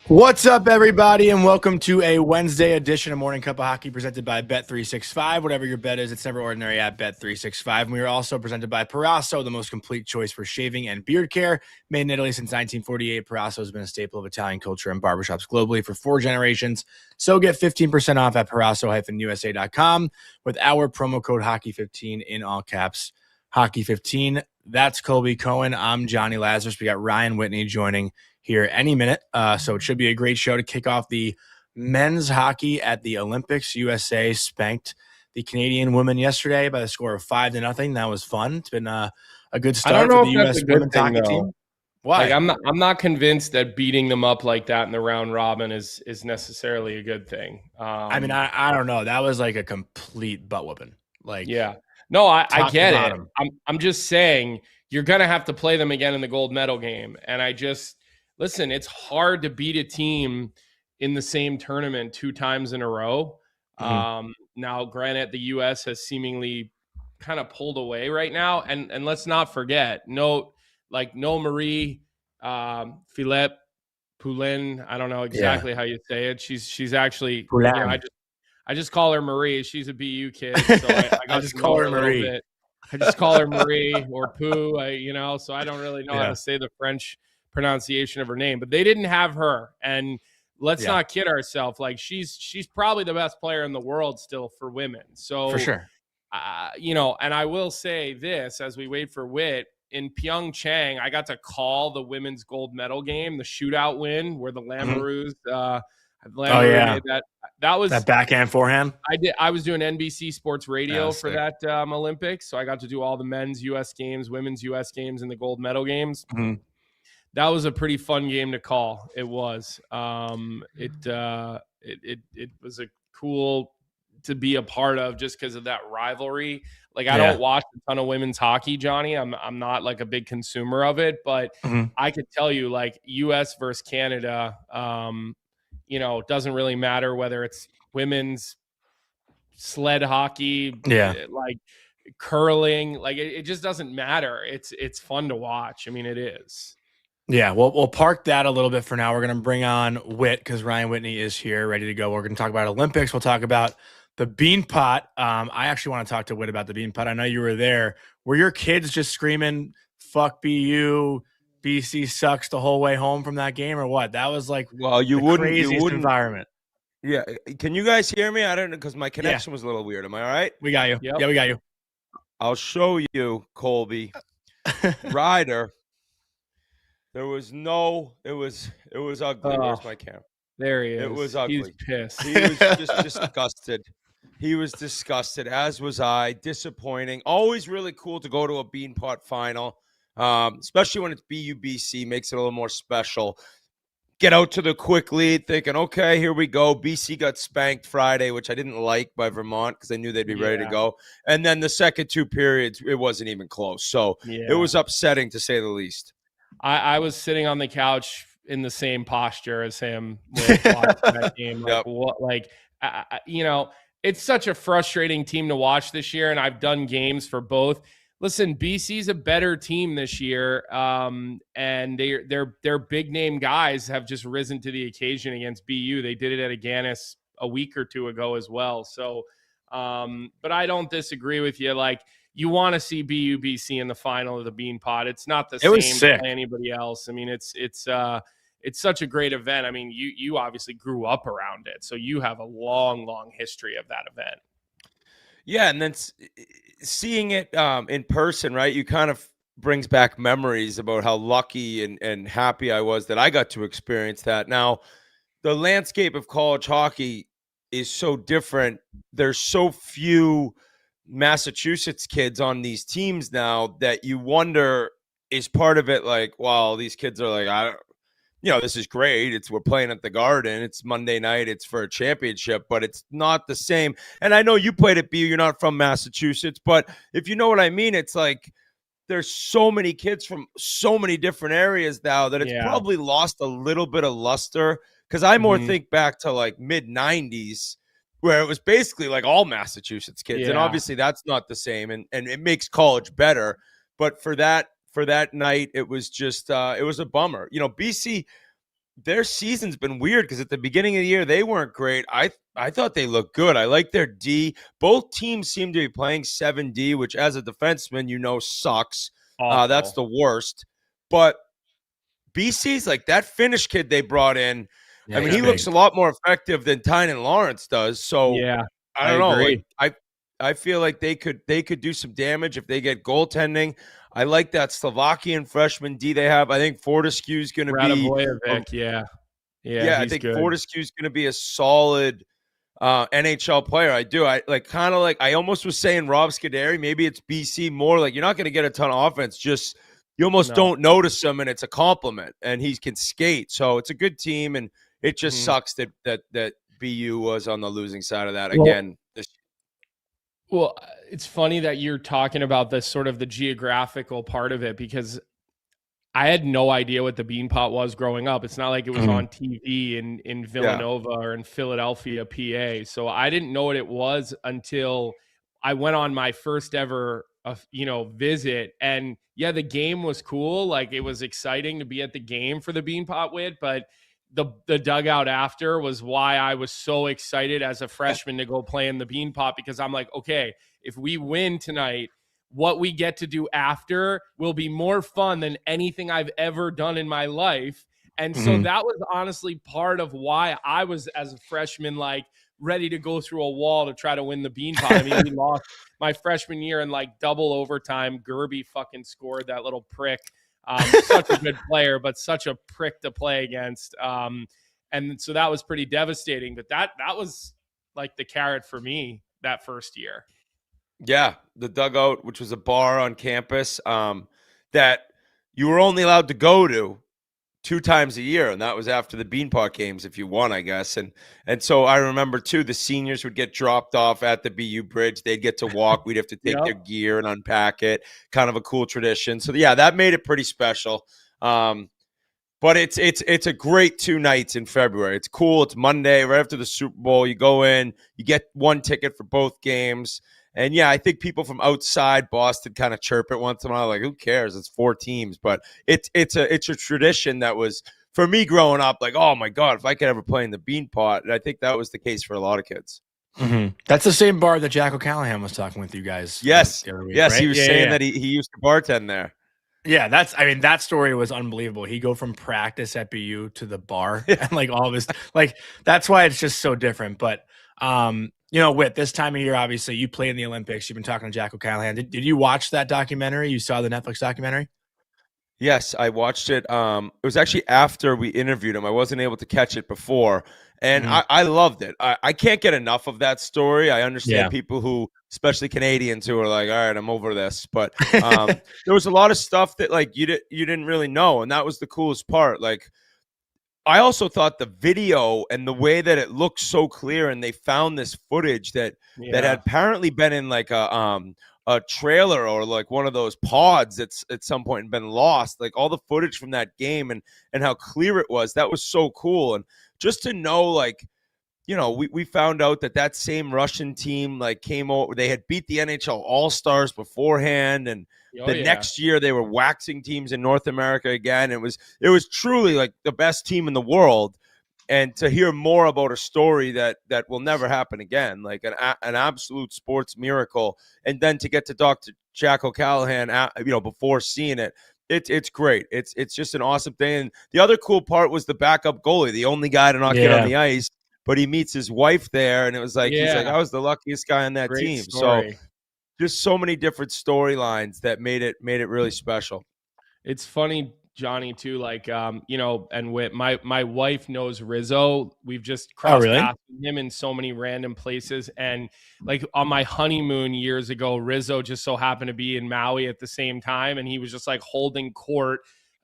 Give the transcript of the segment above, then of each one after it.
What's up, everybody, and welcome to a Wednesday edition of Morning Cuppa Hockey presented by Bet365. Whatever your bet is, it's never ordinary at Bet365. And we are also presented by Parasso, the most complete choice for shaving and beard care. Made in Italy since 1948, Parasso has been a staple of Italian culture and barbershops globally for 4 generations. So get 15% off at Parasso-USA.com with our promo code Hockey15 in all caps, Hockey15. That's Colby Cohen. I'm Johnny Lazarus. We got Ryan Whitney joining here any minute. So it should be a great show to kick off the men's hockey at the Olympics. USA spanked the Canadian women yesterday by the score of 5-0. That was fun. It's been a good start for the U.S. women's hockey team. Why? Like, I'm not convinced that beating them up like that in the round robin is necessarily a good thing. I mean, I don't know. That was like a complete butt whooping. Like, yeah, no, I get it. I'm just saying you're gonna have to play them again in the gold medal game, and listen, it's hard to beat a team in the same tournament 2 times in a row. Mm-hmm. Now, granted, the U.S. has seemingly kind of pulled away right now, and let's not forget, no Marie Philippe Poulin. I don't know exactly how you say it. She's actually, I just call her Marie. She's a BU kid, so I just call her Marie. I just call her Marie or Pooh, so I don't really know how to say the French pronunciation of her name, but they didn't have her. And let's not kid ourselves. Like, she's probably the best player in the world still for women. So for sure, and I will say this as we wait for Whit in Pyeongchang, I got to call the women's gold medal game, the shootout win where the Lamoureux, that was that backhand forehand. I was doing NBC Sports Radio for that Olympics, so I got to do all the men's U.S. games, women's U.S. games, and the gold medal games. Mm-hmm. That was a pretty fun game to call. It was. It was a cool to be a part of just because of that rivalry. Like, I don't watch a ton of women's hockey, Johnny. I'm not like a big consumer of it, but I could tell you, like, U.S. versus Canada, doesn't really matter whether it's women's sled hockey, like curling, like it just doesn't matter. It's fun to watch. I mean, it is. Yeah, we'll park that a little bit for now. We're going to bring on Whit because Ryan Whitney is here, ready to go. We're going to talk about Olympics. We'll talk about the Beanpot. I actually want to talk to Whit about the Beanpot. I know you were there. Were your kids just screaming, fuck BU, BC sucks the whole way home from that game, or what? That was like craziest environment. Yeah. Can you guys hear me? I don't know, because my connection was a little weird. Am I all right? We got you. Yep. Yeah, we got you. I'll show you, Colby. Ryder. There was it was ugly. Where's my camera? There he is. It was ugly. He's pissed. He was just disgusted. He was disgusted, as was I. Disappointing. Always really cool to go to a Beanpot final, especially when it's BU-BC. Makes it a little more special. Get out to the quick lead thinking, okay, here we go. BC got spanked Friday, which I didn't like, by Vermont because I knew they'd be ready to go. And then the second 2 periods, it wasn't even close. So it was upsetting, to say the least. I was sitting on the couch in the same posture as him watching that game. It's such a frustrating team to watch this year, and I've done games for both. Listen, BC's a better team this year, and their big name guys have just risen to the occasion against BU. They did it at Aganis a week or 2 ago as well. So, but I don't disagree with you. Like, you want to see BU-BC in the final of the Beanpot. It's not the same to anybody else. I mean, it's such a great event. I mean, you obviously grew up around it, so you have a long, long history of that event. Yeah, and then seeing it in person, right, you kind of brings back memories about how lucky and happy I was that I got to experience that. Now, the landscape of college hockey is so different. There's so few Massachusetts kids on these teams now that you wonder, is part of it like, wow, these kids are like, this is great. We're playing at the Garden. It's Monday night. It's for a championship, but it's not the same. And I know you played at BU. You're not from Massachusetts, but if you know what I mean, it's like there's so many kids from so many different areas now that it's probably lost a little bit of luster. Because I more think back to like mid-90s where it was basically like all Massachusetts kids. And obviously that's not the same. And it makes college better. But for that night, it was just it was a bummer. BC, their season's been weird because at the beginning of the year they weren't great. I thought they looked good. I like their D. Both teams seem to be playing 7D, which as a defenseman, sucks. That's the worst. But BC's like that Finnish kid they brought in. Yeah, he looks a lot more effective than Tynan Lawrence does. So yeah, I don't know. agree. Like, I feel like they could do some damage if they get goaltending. I like that Slovakian freshman D they have. I think Fortescue's going to be. Yeah, I think Fortescue's going to be a solid NHL player. I do. I almost was saying Rob Scuderi. Maybe it's BC more. Like, you're not going to get a ton of offense. Just you almost don't notice him, and it's a compliment. And he can skate, so it's a good team. And it just sucks that BU was on the losing side of that again. Well, it's funny that you're talking about this sort of the geographical part of it, because I had no idea what the Beanpot was growing up. It's not like it was on TV in Villanova or in Philadelphia, PA. So I didn't know what it was until I went on my first ever, visit. And yeah, the game was cool. Like, it was exciting to be at the game for the Beanpot win, but the dugout after was why I was so excited as a freshman to go play in the Beanpot, because I'm like, okay, if we win tonight, what we get to do after will be more fun than anything I've ever done in my life. And so that was honestly part of why I was, as a freshman, like ready to go through a wall to try to win the Beanpot. We lost my freshman year in like double overtime. Gerby fucking scored, that little prick. Such a good player, but such a prick to play against. And so that was pretty devastating. But that was like the carrot for me that first year. Yeah, the dugout, which was a bar on campus that you were only allowed to go to 2 times a year, and that was after the Beanpot games if you won, I guess. And so I remember too, the seniors would get dropped off at the BU bridge. They'd get to walk. We'd have to take their gear and unpack it. Kind of a cool tradition. So yeah, that made it pretty special. But it's a great 2 nights in February. It's cool. It's Monday right after the Super Bowl. You go in, you get 1 ticket for both games. And yeah, I think people from outside Boston kind of chirp it once in a while, like, who cares? It's 4 teams. But it's a tradition that was, for me growing up, like, oh my God, if I could ever play in the Beanpot. And I think that was the case for a lot of kids. That's the same bar that Jack O'Callahan was talking with you guys. Yes. Week, yes. right? He was saying that he used to bartend there. Yeah, that story was unbelievable. He go from practice at BU to the bar and like all of his, like, that's why it's just so different. But, Whit, this time of year, obviously you play in the Olympics. You've been talking to Jack O'Callahan. Did you watch that documentary? You saw the Netflix documentary? Yes, I watched it. It was actually after we interviewed him. I wasn't able to catch it before. And I loved it. I can't get enough of that story. I understand people who, especially Canadians, who are like, all right, I'm over this. But there was a lot of stuff that like you didn't really know. And that was the coolest part. Like, I also thought the video and the way that it looked so clear, and they found this footage that had apparently been in like a trailer or like one of those pods that's at some point been lost, like all the footage from that game and how clear it was. That was so cool. And just to know, like, we found out that same Russian team like came over, they had beat the NHL All-Stars beforehand, and next year they were waxing teams in North America again. It was truly like the best team in the world. And to hear more about a story that will never happen again, like an absolute sports miracle, and then to get to talk to Jack O'Callahan, before seeing it, it's great. It's just an awesome thing. And the other cool part was the backup goalie, the only guy to not get on the ice, but he meets his wife there, and it was like he's like, I was the luckiest guy on that team. Story. So just so many different storylines that made it really special. It's funny, Johnny, too, like, and Whit, my wife knows Rizzo. We've just crossed paths with him in so many random places. And like on my honeymoon years ago, Rizzo just so happened to be in Maui at the same time. And he was just like holding court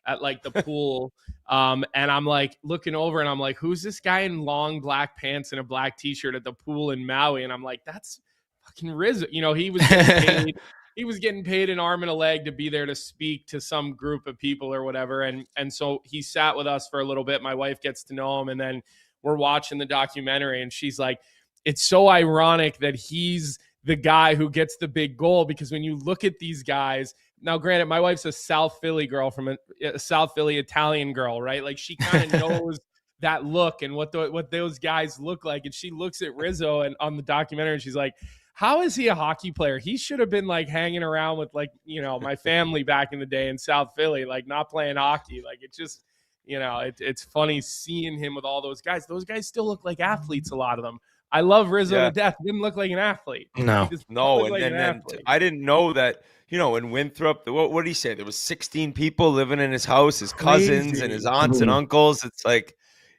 at like the pool. And I'm like looking over and I'm like, who's this guy in long black pants and a black t-shirt at the pool in Maui? And I'm like, that's fucking Rizzo. He was getting paid. He was getting paid an arm and a leg to be there to speak to some group of people or whatever. And so he sat with us for a little bit. My wife gets to know him, and then we're watching the documentary, and she's like, it's so ironic that he's the guy who gets the big goal, because when you look at these guys, Now, granted, my wife's a South Philly girl from a South Philly Italian girl, right? Like she kind of knows that look and what those guys look like. And she looks at Rizzo and on the documentary and she's like, how is he a hockey player? He should have been like hanging around with like, my family back in the day in South Philly, like not playing hockey. Like it just, it's funny seeing him with all those guys. Those guys still look like athletes, a lot of them. I love Rizzo to death. He didn't look like an athlete. No. And then I didn't know that, in Winthrop, what did he say? There was 16 people living in his house, his cousins and his aunts and uncles. It's like,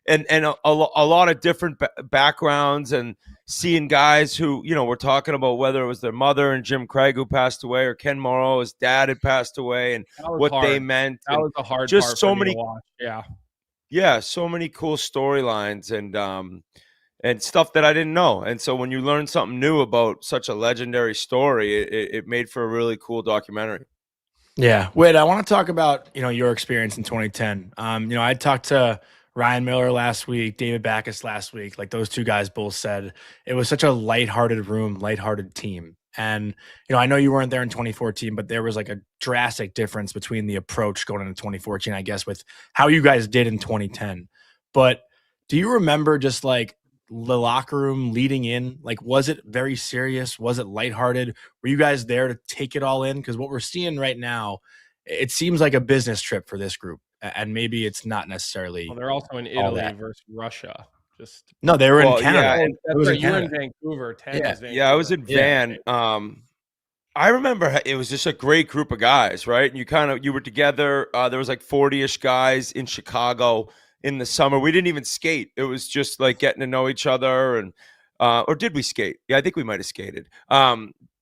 and a lot of different backgrounds, and seeing guys who, we're talking about whether it was their mother and Jim Craig who passed away, or Ken Morrow, his dad had passed away, and what they meant. That was a hard just part so for me many to watch. Yeah. Yeah. So many cool storylines and stuff that I didn't know. And so when you learn something new about such a legendary story, it made for a really cool documentary. Yeah. Wait, I want to talk about, your experience in 2010. I talked to Ryan Miller last week, David Backus last week. Like those two guys both said it was such a lighthearted room, lighthearted team. And, I know you weren't there in 2014, but there was like a drastic difference between the approach going into 2014, I guess, with how you guys did in 2010. But do you remember just like the locker room leading in? Like, was it very serious? Was it lighthearted? Were you guys there to take it all in? Because what we're seeing right now, it seems like a business trip for this group. And maybe it's not necessarily. Well, they're also in Italy versus Russia. No, they were in Canada. You were in Vancouver. Vancouver. Yeah, I was in Van. I remember it was just a great group of guys, right? And you were together. There was like 40-ish guys in Chicago in the summer. We didn't even skate. It was just like getting to know each other. And or did we skate? Yeah, I think we might have skated.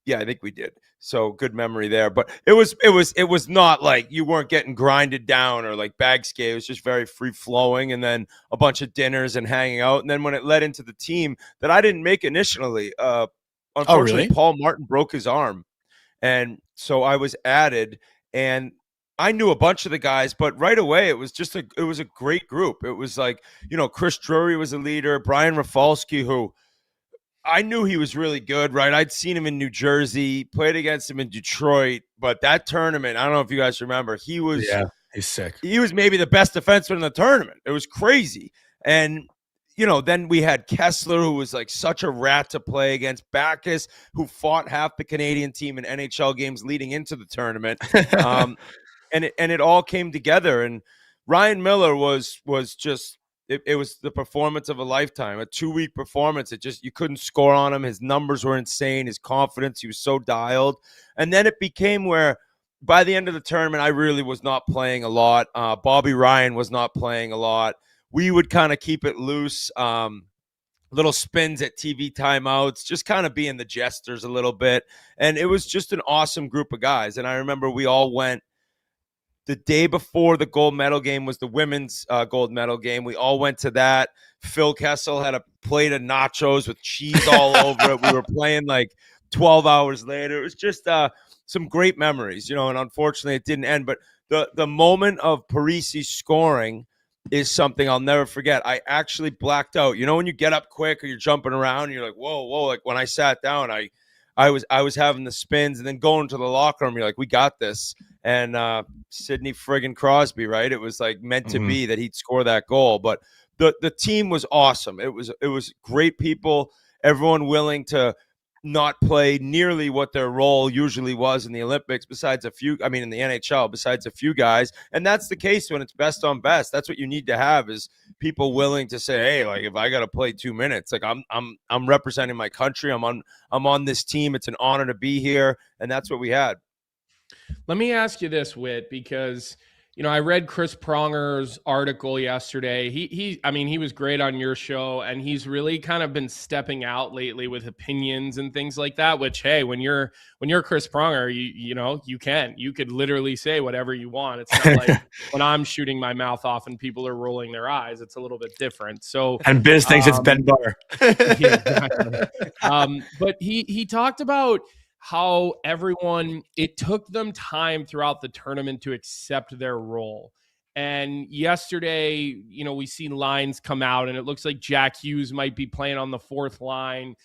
Yeah, I think we did. So good memory there. But it was not like you weren't getting grinded down or like bag skate. It was just very free flowing, and then a bunch of dinners and hanging out. And then when it led into the team that I didn't make initially, unfortunately, Paul Martin broke his arm, and so I was added. And I knew a bunch of the guys, but right away it was a great group. It was like, Chris Drury was a leader, Brian Rafalski, who I knew he was really good, right? I'd seen him in New Jersey, played against him in Detroit, but that tournament, I don't know if you guys remember, he's sick. He was maybe the best defenseman in the tournament. It was crazy. And, then we had Kessler, who was like such a rat to play against, Backus, who fought half the Canadian team in NHL games leading into the tournament. And it all came together. And Ryan Miller was just, it was the performance of a lifetime, a 2-week performance. You couldn't score on him. His numbers were insane. His confidence, he was so dialed. And then it became where by the end of the tournament, I really was not playing a lot. Bobby Ryan was not playing a lot. We would kind of keep it loose, little spins at TV timeouts, just kind of being the jesters a little bit. And it was just an awesome group of guys. And I remember we all went. The day before the gold medal game was the women's gold medal game. We all went to that. Phil Kessel had a plate of nachos with cheese all over it. We were playing like 12 hours later. It was just some great memories, and unfortunately it didn't end. But the moment of Parisi scoring is something I'll never forget. I actually blacked out. When you get up quick or you're jumping around and you're like, whoa. Like when I sat down, I was having the spins, and then going to the locker room, you're like, we got this. And Sidney friggin' Crosby, right? It was like meant to be that he'd score that goal. But the team was awesome. It was great people, everyone willing to not play nearly what their role usually was in the Olympics, in the NHL, besides a few guys. And that's the case when it's best on best. That's what you need to have, is people willing to say, hey, like if I got to play 2 minutes, like I'm representing my country. I'm on this team. It's an honor to be here. And that's what we had. Let me ask you this, Whit, because I read Chris Pronger's article yesterday. He was great on your show, and he's really kind of been stepping out lately with opinions and things like that, which, hey, when you're Chris Pronger, you could literally say whatever you want. It's not like when I'm shooting my mouth off and people are rolling their eyes. It's a little bit different. So, and Biz thinks it's Ben Barr. Yeah, exactly. But he talked about how it took them time throughout the tournament to accept their role. And yesterday, we seen lines come out, and it looks like Jack Hughes might be playing on the fourth line.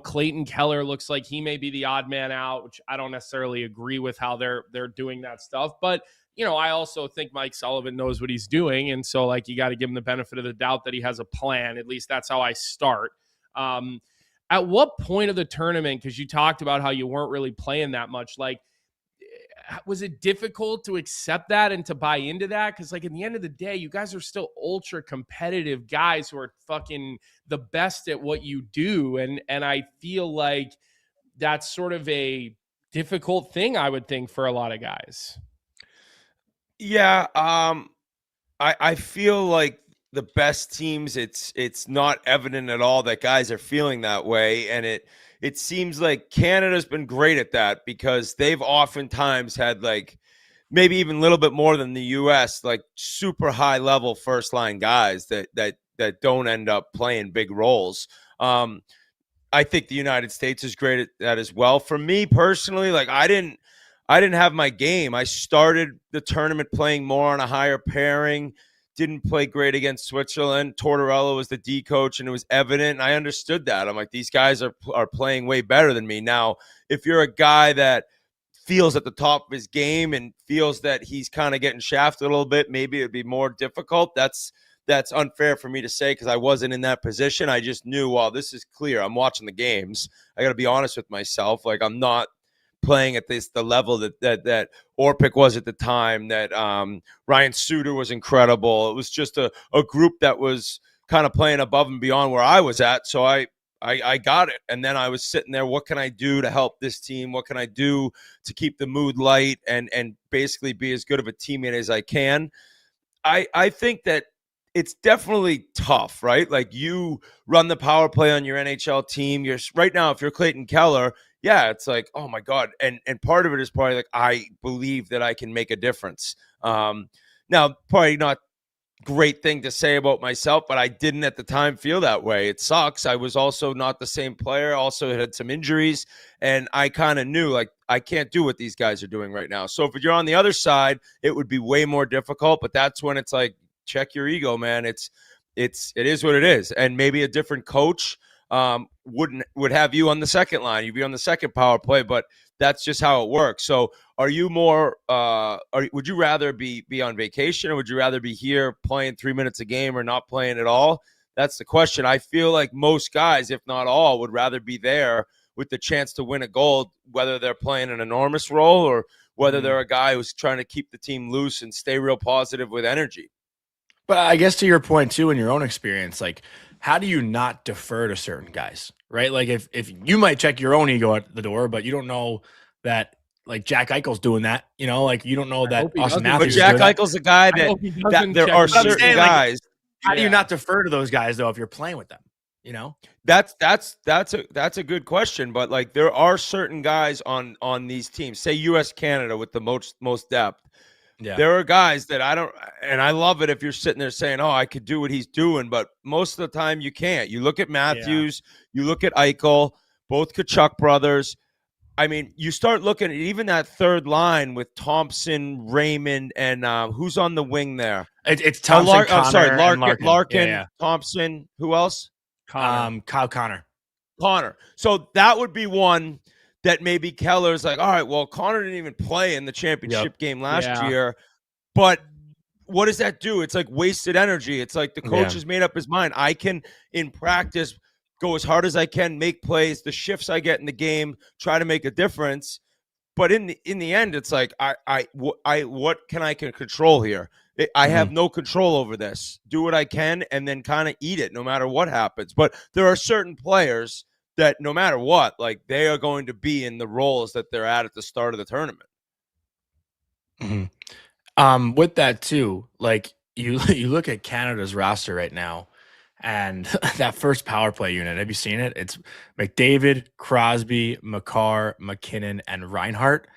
Clayton Keller looks like he may be the odd man out, which I don't necessarily agree with how they're doing that stuff. But, I also think Mike Sullivan knows what he's doing. And so, you got to give him the benefit of the doubt that he has a plan. At least that's how I start. At what point of the tournament, because you talked about how you weren't really playing that much, was it difficult to accept that and to buy into that? Because, at the end of the day, you guys are still ultra competitive guys who are fucking the best at what you do. And I feel like that's sort of a difficult thing, I would think, for a lot of guys. Yeah. I feel like the best teams, it's not evident at all that guys are feeling that way. And it seems like Canada's been great at that because they've oftentimes had maybe even a little bit more than the US, super high level first line guys that don't end up playing big roles. I think the United States is great at that as well. For me personally, I didn't have my game. I started the tournament playing more on a higher pairing. Didn't play great against Switzerland. Tortorella was the D coach, and it was evident. I understood that. I'm like, these guys are playing way better than me. Now, if you're a guy that feels at the top of his game and feels that he's kind of getting shafted a little bit, maybe it'd be more difficult. That's unfair for me to say because I wasn't in that position. I just knew, well, this is clear. I'm watching the games. I got to be honest with myself. I'm not playing at the level that Orpik was at the time, that Ryan Suter was incredible. It was just a group that was kind of playing above and beyond where I was at. So I got it. And then I was sitting there, what can I do to help this team? What can I do to keep the mood light and basically be as good of a teammate as I can? I think that it's definitely tough, right? You run the power play on your NHL team. Right now, if you're Clayton Keller, yeah, it's oh my God. And part of it is probably I believe that I can make a difference. Now, probably not great thing to say about myself, but I didn't at the time feel that way. It sucks. I was also not the same player, also had some injuries, and I kind of knew I can't do what these guys are doing right now. So if you're on the other side, it would be way more difficult, but that's when it's check your ego, man. It is what it is. And maybe a different coach would have you on the second line. You'd be on the second power play, but that's just how it works. So are you more would you rather be on vacation, or would you rather be here playing 3 minutes a game or not playing at all? That's the question. I feel like most guys, if not all, would rather be there with the chance to win a gold, whether they're playing an enormous role or whether they're a guy who's trying to keep the team loose and stay real positive with energy. But I guess to your point too, in your own experience, how do you not defer to certain guys, right? If you might check your own ego at the door, but you don't know that Jack Eichel's doing that, you don't know that Auston Matthews. But Jack Eichel's a guy that there are certain guys. How do you not defer to those guys though if you're playing with them? That's a good question, but there are certain guys on these teams, say US Canada with the most depth. Yeah. There are guys that I don't, and I love it if you're sitting there saying, oh, I could do what he's doing, but most of the time you can't. You look at Matthews, you look at Eichel, both Tkachuk brothers. I mean, you start looking at even that third line with Thompson, Raymond, and who's on the wing there? It's Thompson, Larkin, Thompson. Who else? Kyle Connor. So that would be one that maybe Keller's all right, well, Connor didn't even play in the championship game last year. But what does that do? It's wasted energy. It's the coach has made up his mind. I can, in practice, go as hard as I can, make plays, the shifts I get in the game, try to make a difference. But in the end, it's what can I control here? I have no control over this. Do what I can and then kind of eat it no matter what happens. But there are certain players that no matter what, they are going to be in the roles that they're at the start of the tournament. Mm-hmm. With that too, you look at Canada's roster right now, and that first power play unit. Have you seen it? It's McDavid, Crosby, Makar, McKinnon, and Reinhart.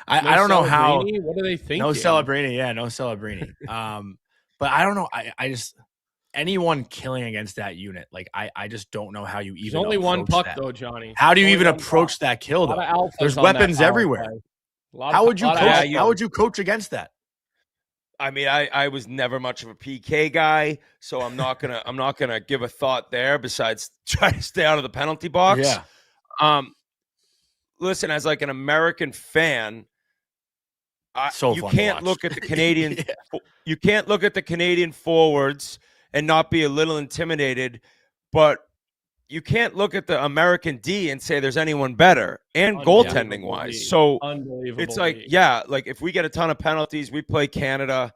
I don't know how. What do they think? No Celebrini, no Celebrini. But I don't know. I just. Anyone killing against that unit, I just don't know how you even. There's only one puck though, Johnny. How do you even approach that kill though? There's weapons everywhere. How would you coach against that? I mean, I was never much of a PK guy, so I'm not gonna give a thought there besides try to stay out of the penalty box. Yeah. Listen, as like an American fan, you can't look at the Canadian. Yeah. You can't look at the Canadian forwards and not be a little intimidated, but you can't look at the American D and say there's anyone better, and goaltending wise. So it's like, yeah, like if we get a ton of penalties, we play Canada,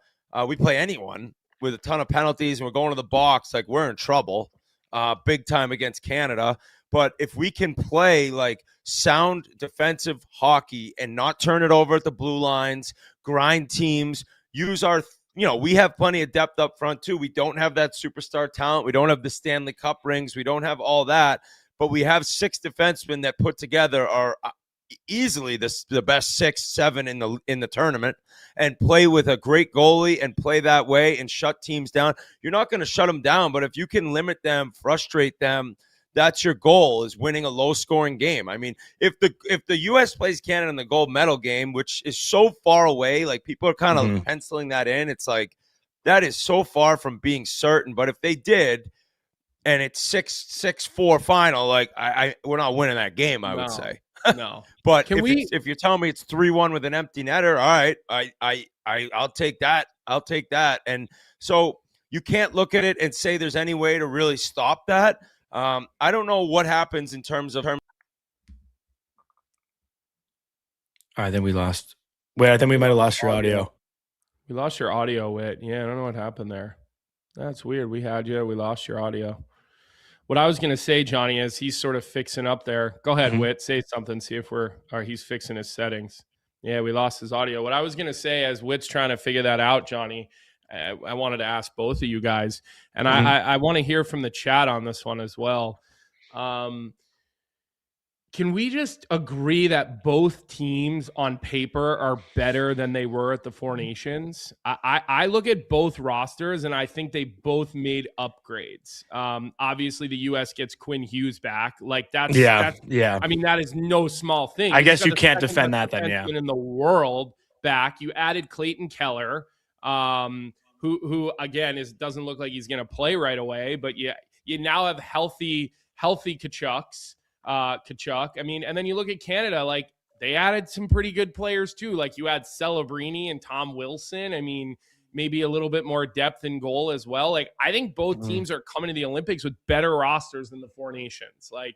we play anyone with a ton of penalties and we're going to the box, like we're in trouble big time against Canada. But if we can play like sound defensive hockey and not turn it over at the blue lines, grind teams, use our we have plenty of depth up front too. We don't have that superstar talent. We don't have the Stanley Cup rings. We don't have all that, but we have 6 defensemen that put together are easily the best 6, 7 in the tournament, and play with a great goalie and play that way and shut teams down. You're not going to shut them down, but if you can limit them, frustrate them, that's your goal, is winning a low-scoring game. I mean, if the U.S. plays Canada in the gold medal game, which is so far away, like people are kind of penciling that in. It's like that is so far from being certain. But if they did, and it's 6-4 final, like we're not winning that game. I would say no. But if you're telling me it's 3-1 with an empty netter, all right, I'll take that. I'll take that. And so you can't look at it and say there's any way to really stop that. I don't know what happens in terms of. All right, then we lost. Wait, I think we might have lost your audio. We lost your audio, Whit. Yeah, I don't know what happened there. That's weird. We had you. We lost your audio. What I was going to say, Johnny, is he's sort of fixing up there. Go ahead, Whit. Say something. See if he's fixing his settings. Yeah, we lost his audio. What I was going to say, as Whit's trying to figure that out, Johnny, I wanted to ask both of you guys, and I want to hear from the chat on this one as well. Can we just agree that both teams on paper are better than they were at the Four Nations? I look at both rosters, and I think they both made upgrades. Obviously, the U.S. gets Quinn Hughes back. Like that's I mean, that is no small thing. I guess you can't defend that then. Yeah, in the world back, you added Clayton Keller. Who again doesn't look like he's going to play right away, but you now have healthy Tkachuk. I mean, and then you look at Canada, like they added some pretty good players too. Like you had Celebrini and Tom Wilson. I mean, maybe a little bit more depth in goal as well. Like I think both teams are coming to the Olympics with better rosters than the Four Nations. Like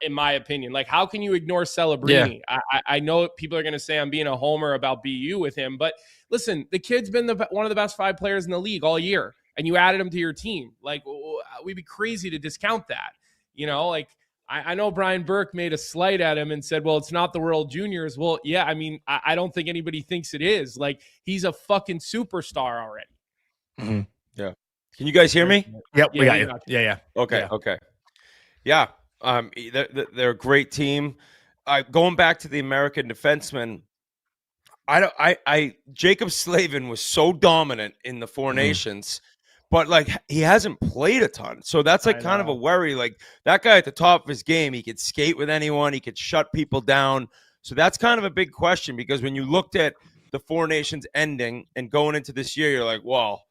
in my opinion, like how can you ignore Celebrini? Yeah. I know people are going to say I'm being a homer about BU with him, but listen, the kid's been one of the best 5 players in the league all year, and you added him to your team. Like we'd be crazy to discount that. Like I know Brian Burke made a slight at him and said, well, it's not the World Juniors. Well, yeah, I mean, I don't think anybody thinks it is. Like he's a fucking superstar already. Mm-hmm. Yeah. Can you guys hear me? Yep, we got you. Yeah. Okay. Yeah. They're a great team. Going back to the American defensemen, Jacob Slavin was so dominant in the Four Nations, but like he hasn't played a ton. So that's like kind of a worry. Like that guy at the top of his game, he could skate with anyone. He could shut people down. So that's kind of a big question, because when you looked at the Four Nations ending and going into this year, you're like, well,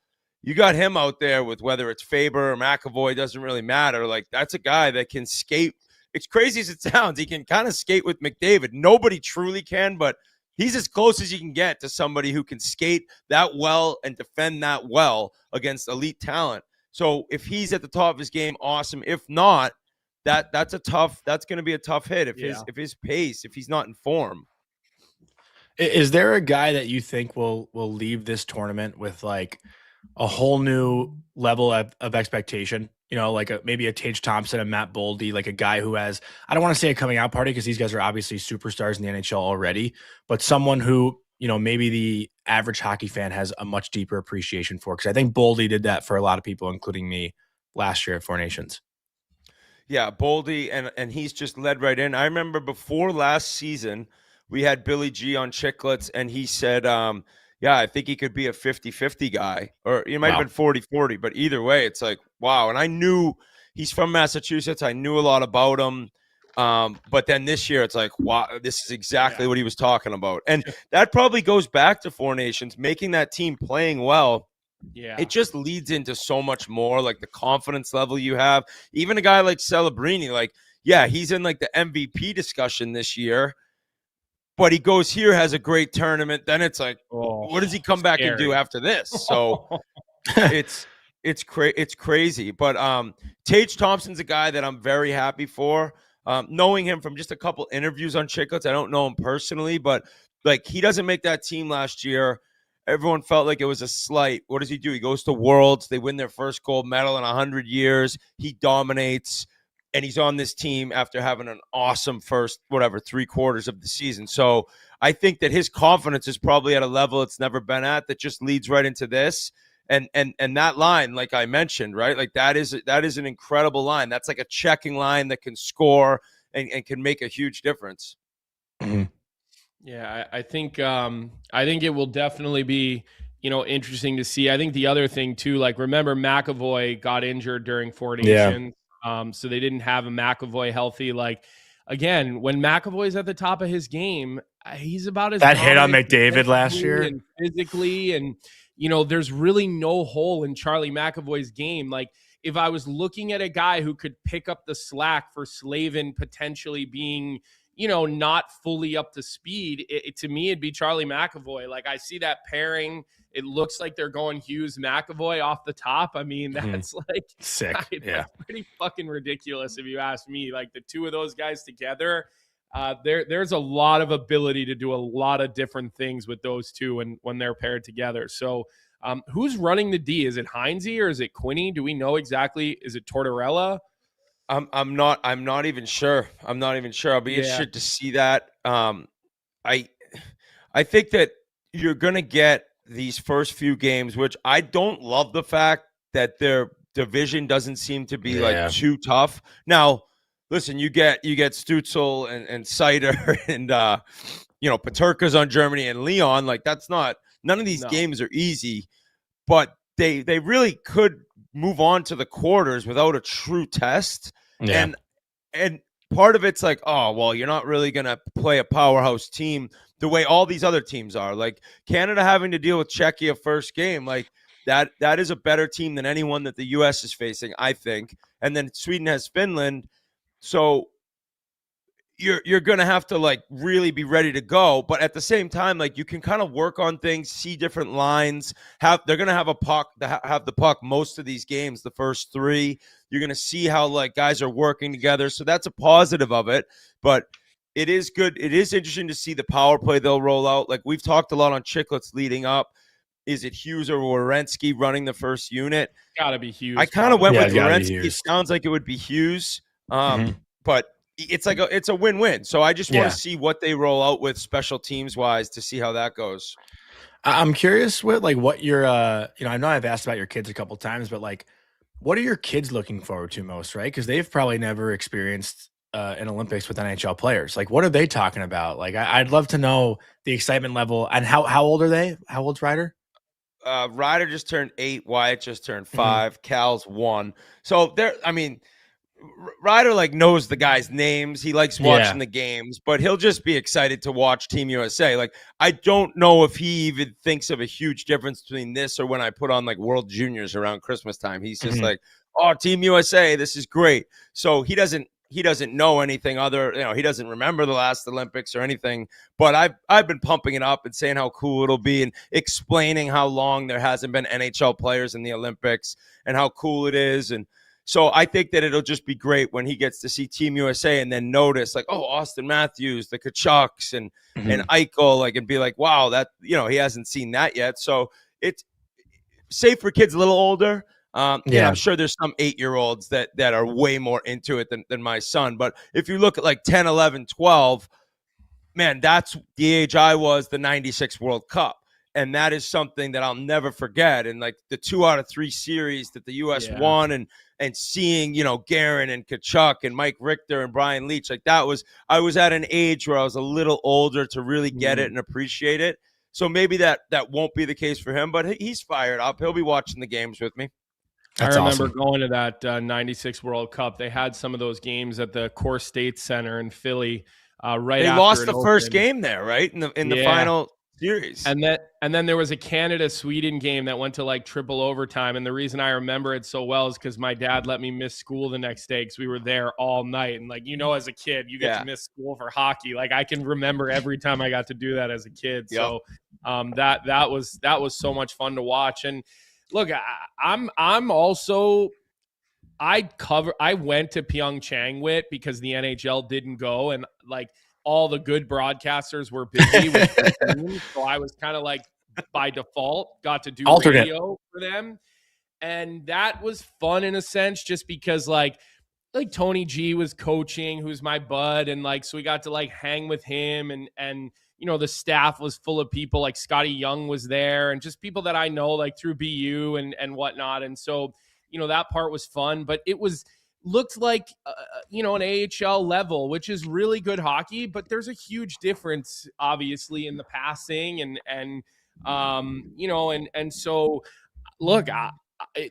you got him out there with whether it's Faber or McAvoy, doesn't really matter. Like that's a guy that can skate. It's crazy as it sounds. He can kind of skate with McDavid. Nobody truly can, but he's as close as you can get to somebody who can skate that well and defend that well against elite talent. So if he's at the top of his game, awesome. If not, that's going to be a tough hit if his pace, if he's not in form. Is there a guy that you think will leave this tournament with like a whole new level of expectation? Like maybe a Tage Thompson, a Matt Boldy, like a guy who has, I don't want to say a coming out party because these guys are obviously superstars in the NHL already, but someone who, maybe the average hockey fan has a much deeper appreciation for. Because I think Boldy did that for a lot of people, including me, last year at Four Nations. Yeah, Boldy, and he's just led right in. I remember before last season, we had Billy G on Chicklets, and he said, yeah, I think he could be a 50-50 guy, or he might have been 40-40, but either way, it's like, wow. And I knew he's from Massachusetts. I knew a lot about him. But then this year it's like, wow, this is exactly what he was talking about. And that probably goes back to Four Nations, making that team playing well. Yeah. It just leads into so much more, like the confidence level you have. Even a guy like Celebrini, like, yeah, he's in like the MVP discussion this year, but he goes here, has a great tournament. Then it's like, what does he come back and do after this? So it's crazy. But Tage Thompson's a guy that I'm very happy for. Knowing him from just a couple interviews on Chicklets, I don't know him personally, but like he doesn't make that team last year. Everyone felt like it was a slight. What does he do? He goes to Worlds. They win their first gold medal in 100 years. He dominates, and he's on this team after having an awesome first, 3 quarters of the season. So I think that his confidence is probably at a level it's never been at, that just leads right into this. And that line, like I mentioned, right? Like that is an incredible line. That's like a checking line that can score and can make a huge difference. Mm-hmm. Yeah, I think it will definitely be, interesting to see. I think the other thing too, like remember McAvoy got injured during Four Nations, so they didn't have a McAvoy healthy. Like again, when McAvoy's at the top of his game, he's about as that hit on McDavid last year and physically, and there's really no hole in Charlie McAvoy's game. Like if I was looking at a guy who could pick up the slack for Slavin potentially being, not fully up to speed, to me, it'd be Charlie McAvoy. Like I see that pairing. It looks like they're going Hughes McAvoy off the top. I mean, that's like sick. That's pretty fucking ridiculous if you ask me. Like the two of those guys together, there's a lot of ability to do a lot of different things with those two when they're paired together. So who's running the D? Is it Heinze or is it Quinny? Do we know exactly? Is it Tortorella? I'm not even sure. I'll be interested to see that. I think that you're gonna get these first few games, which I don't love the fact that their division doesn't seem to be like too tough. Now, listen, you get Stutzel and Seider and Peterka's on Germany and Leon. Like none of these games are easy, but they really could move on to the quarters without a true test. And part of it's like, oh, well, you're not really going to play a powerhouse team the way all these other teams are. Like Canada having to deal with Czechia first game, like that is a better team than anyone that the U.S. is facing, I think. And then Sweden has Finland. So you're going to have to like really be ready to go. But at the same time, like you can kind of work on things, see different lines. They're going to have have the puck most of these games, the first 3. You're going to see how like guys are working together. So that's a positive of it. But it is good. It is interesting to see the power play they'll roll out. Like we've talked a lot on Chicklets leading up. Is it Hughes or Werenski running the first unit? Gotta be Hughes. I kind of went with Werenski. It sounds like it would be Hughes. But it's a win-win. So I just want to see what they roll out with special teams wise to see how that goes. I'm curious with like what your I know I've asked about your kids a couple times, but like what are your kids looking forward to most, right? Because they've probably never experienced an Olympics with NHL players. Like what are they talking about? Like I'd love to know the excitement level. And how old are they? How old's Ryder? Ryder just turned 8. Wyatt just turned 5. Cal's 1. So Ryder like knows the guys' names. He likes watching the games, but he'll just be excited to watch Team USA. Like I don't know if he even thinks of a huge difference between this or when I put on like World Juniors around Christmas time. He's just like, oh, Team USA, this is great. So he doesn't know anything other, he doesn't remember the last Olympics or anything, but I've been pumping it up and saying how cool it'll be and explaining how long there hasn't been NHL players in the Olympics and how cool it is. And so I think that it'll just be great when he gets to see Team USA and then notice like, oh, Auston Matthews, the Tkachuks and Eichel, like, and be like, wow, that, he hasn't seen that yet. So it's safe for kids a little older. I'm sure there's some 8-year-olds that are way more into it than my son. But if you look at like 10, 11, 12, man, that's the age I was the 96 World Cup. And that is something that I'll never forget. And like the 2 out of 3 series that the U.S. won and seeing, Guerin and Tkachuk and Mike Richter and Brian Leetch, like I was at an age where I was a little older to really get it and appreciate it. So maybe that won't be the case for him, but he's fired up. He'll be watching the games with me. That's I remember awesome. going to that 96 World Cup. They had some of those games at the Core State Center in Philly right They after lost it the first opened. game there, right? In the Yeah. final series. And then there was a Canada-Sweden game that went to like triple overtime. And the reason I remember it so well is because my dad let me miss school the next day because we were there all night. And like, as a kid, you get to miss school for hockey. Like I can remember every time I got to do that as a kid. Yep. So that was so much fun to watch. And look, I'm also I went to Pyeongchang because the NHL didn't go, and like all the good broadcasters were busy with their teams, so I was kind of like by default got to do radio for them, and that was fun in a sense, just because like Tony G was coaching, who's my bud, and like so we got to like hang with him, and the staff was full of people, like Scotty Young was there, and just people that I know like through BU and whatnot, and so that part was fun, but it looked like an AHL level, which is really good hockey, but there's a huge difference obviously in the passing and so look,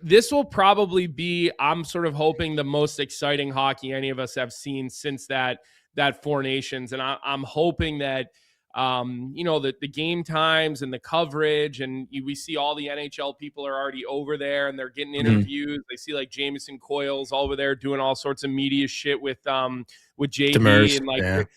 this will probably be, I'm sort of hoping, the most exciting hockey any of us have seen since that Four Nations, and I'm hoping that the game times and the coverage, and we see all the NHL people are already over there and they're getting interviews. They see like Jameson Coyle's over there doing all sorts of media shit with JD Demers, and like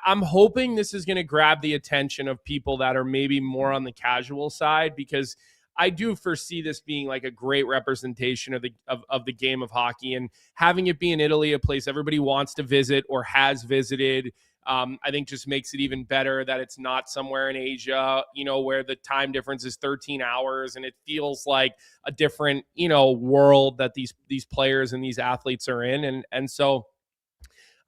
I'm hoping this is going to grab the attention of people that are maybe more on the casual side, because I do foresee this being like a great representation of the game of hockey, and having it be in Italy, a place everybody wants to visit or has visited. I think just makes it even better that it's not somewhere in Asia, where the time difference is 13 hours and it feels like a different, world that these players and these athletes are in. And so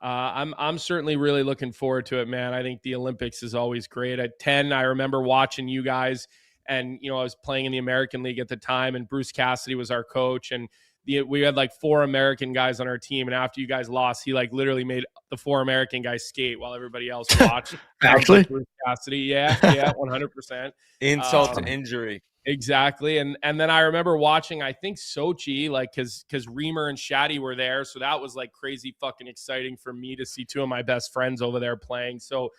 I'm certainly really looking forward to it, man. I think the Olympics is always great. At 10, I remember watching you guys, and, I was playing in the American League at the time, and Bruce Cassidy was our coach, and we had like 4 American guys on our team, and after you guys lost, he like literally made the 4 American guys skate while everybody else watched. Actually, Bruce Cassidy, yeah, 100%. Insult to injury. Exactly, and then I remember watching, I think Sochi, like because Reamer and Shaddy were there, so that was like crazy fucking exciting for me to see 2 of my best friends over there playing. So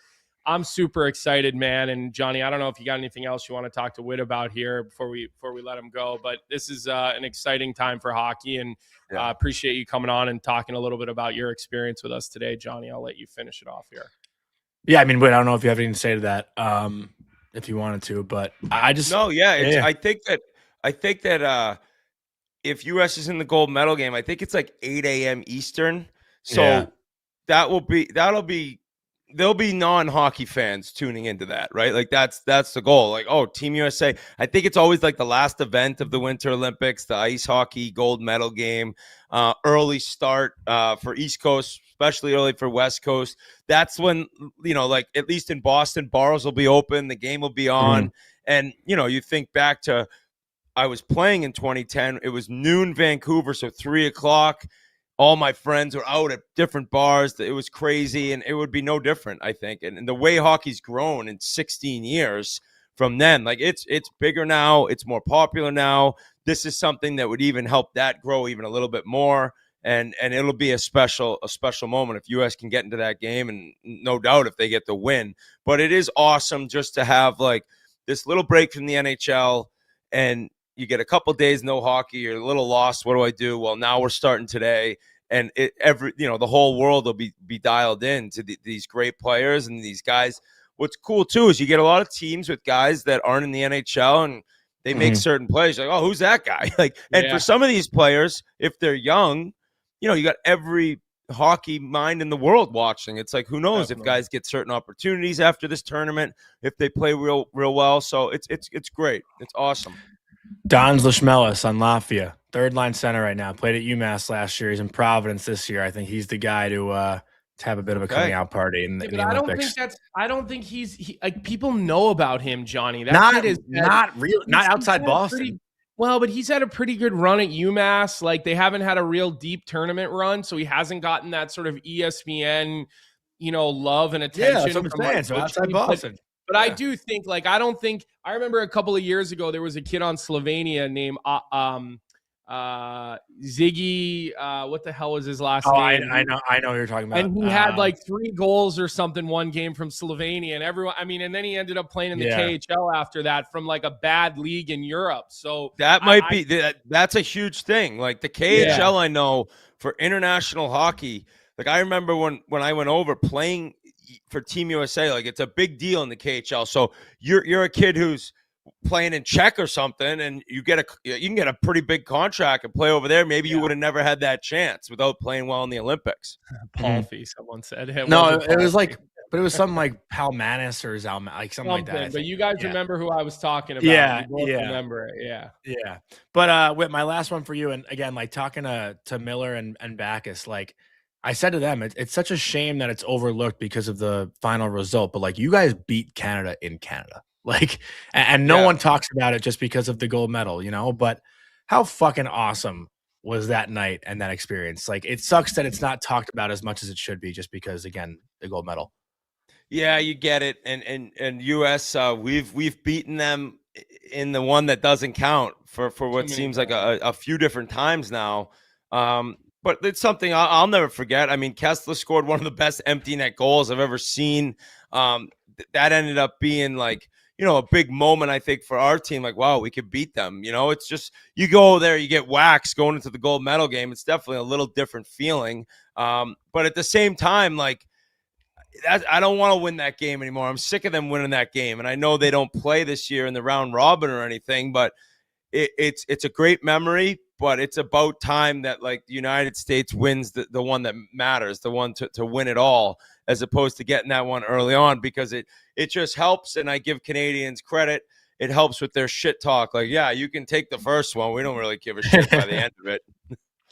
I'm super excited, man. And Johnny, I don't know if you got anything else you want to talk to Whit about here before we let him go, but this is an exciting time for hockey, and appreciate you coming on and talking a little bit about your experience with us today, Johnny. I'll let you finish it off here. Yeah, I mean, Whit, I don't know if you have anything to say to that, if you wanted to, but I just I think that if US is in the gold medal game, I think it's like 8 a.m. Eastern, so there'll be non-hockey fans tuning into that, right? Like that's the goal. Like, oh, Team USA. I think it's always like the last event of the Winter Olympics, the ice hockey gold medal game, early start for East Coast, especially early for West Coast. That's when, like at least in Boston, bars will be open, the game will be on. And, you think back to, I was playing in 2010. It was noon Vancouver, so 3:00. All my friends were out at different bars. It was crazy, and it would be no different, I think. And the way hockey's grown in 16 years from then, like it's bigger now. It's more popular now. This is something that would even help that grow even a little bit more. And it'll be a special moment if US can get into that game, and no doubt if they get the win. But it is awesome just to have like this little break from the NHL, and you get a couple days no hockey. You're a little lost. What do I do? Well, now we're starting today, and the whole world will be dialed in to these great players and these guys. What's cool too is you get a lot of teams with guys that aren't in the NHL, and they make certain plays. Like, oh, who's that guy? For some of these players, if they're young, you got every hockey mind in the world watching. It's like, who knows if guys get certain opportunities after this tournament, if they play real well. So it's great. It's awesome. Don's Lashmelis on Lafayette, third line center right now. Played at UMass last year. He's in Providence this year. I think he's the guy to have a bit of a coming out party in the Olympics. I don't think he's like, people know about him, Johnny. That not outside Boston. But he's had a pretty good run at UMass. Like, they haven't had a real deep tournament run, so he hasn't gotten that sort of ESPN, love and attention. Yeah, that's what I'm saying. So outside Boston. But I do think, I remember a couple of years ago, there was a kid on Slovenia named Ziggy, what the hell was his last name? I know what you're talking about. And he had like 3 goals or something one game from Slovenia, and everyone. I mean, and then he ended up playing in the KHL after that from like a bad league in Europe. So that might be that's a huge thing. Like the KHL, I know for international hockey. Like I remember when I went over playing for Team USA, like it's a big deal in the KHL. So you're a kid who's playing in Czech or something, and you can get a pretty big contract and play over there. Maybe you would have never had that chance without playing well in the Olympics. Palfy, someone said. It was like, but it was something like Palmanis or Zalman, like something like that. But you guys remember who I was talking about? Yeah, you both remember it. Yeah. But Whit, my last one for you, and again, like talking to Miller and Backus, like I said to them, it's such a shame that it's overlooked because of the final result. But like, you guys beat Canada in Canada. Like, and no one talks about it just because of the gold medal, but how fucking awesome was that night and that experience? Like, it sucks that it's not talked about as much as it should be just because, again, the gold medal. Yeah, you get it. And US, we've beaten them in the one that doesn't count for what seems like a few different times now. But it's something I'll never forget. I mean, Kessler scored one of the best empty net goals I've ever seen. That ended up being like, a big moment, I think, for our team. Like, wow, we could beat them. It's just, you go there, you get waxed going into the gold medal game. It's definitely a little different feeling. But at the same time, like, I don't want to win that game anymore. I'm sick of them winning that game. And I know they don't play this year in the round robin or anything, but it's a great memory. But it's about time that like the United States wins the one that matters, the one to win it all, as opposed to getting that one early on, because it just helps. And I give Canadians credit. It helps with their shit talk. Like, yeah, you can take the first one. We don't really give a shit by the end of it.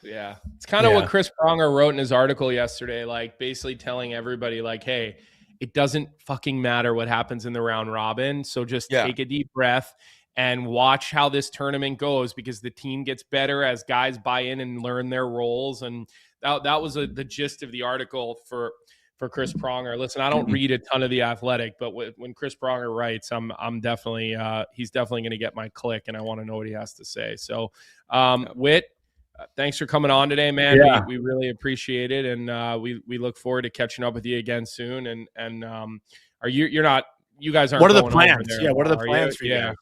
Yeah. It's kind of what Chris Pronger wrote in his article yesterday, like basically telling everybody like, hey, it doesn't fucking matter what happens in the round robin. So just take a deep breath and watch how this tournament goes, because the team gets better as guys buy in and learn their roles. And that was the gist of the article for Chris Pronger. Listen, I don't read a ton of The Athletic, but when Chris Pronger writes, I'm definitely he's definitely going to get my click, and I want to know what he has to say. So, Whit, thanks for coming on today, man. Yeah. We really appreciate it, and we look forward to catching up with you again soon. And are you guys aren't? What are the plans? What are the plans for you? Yeah.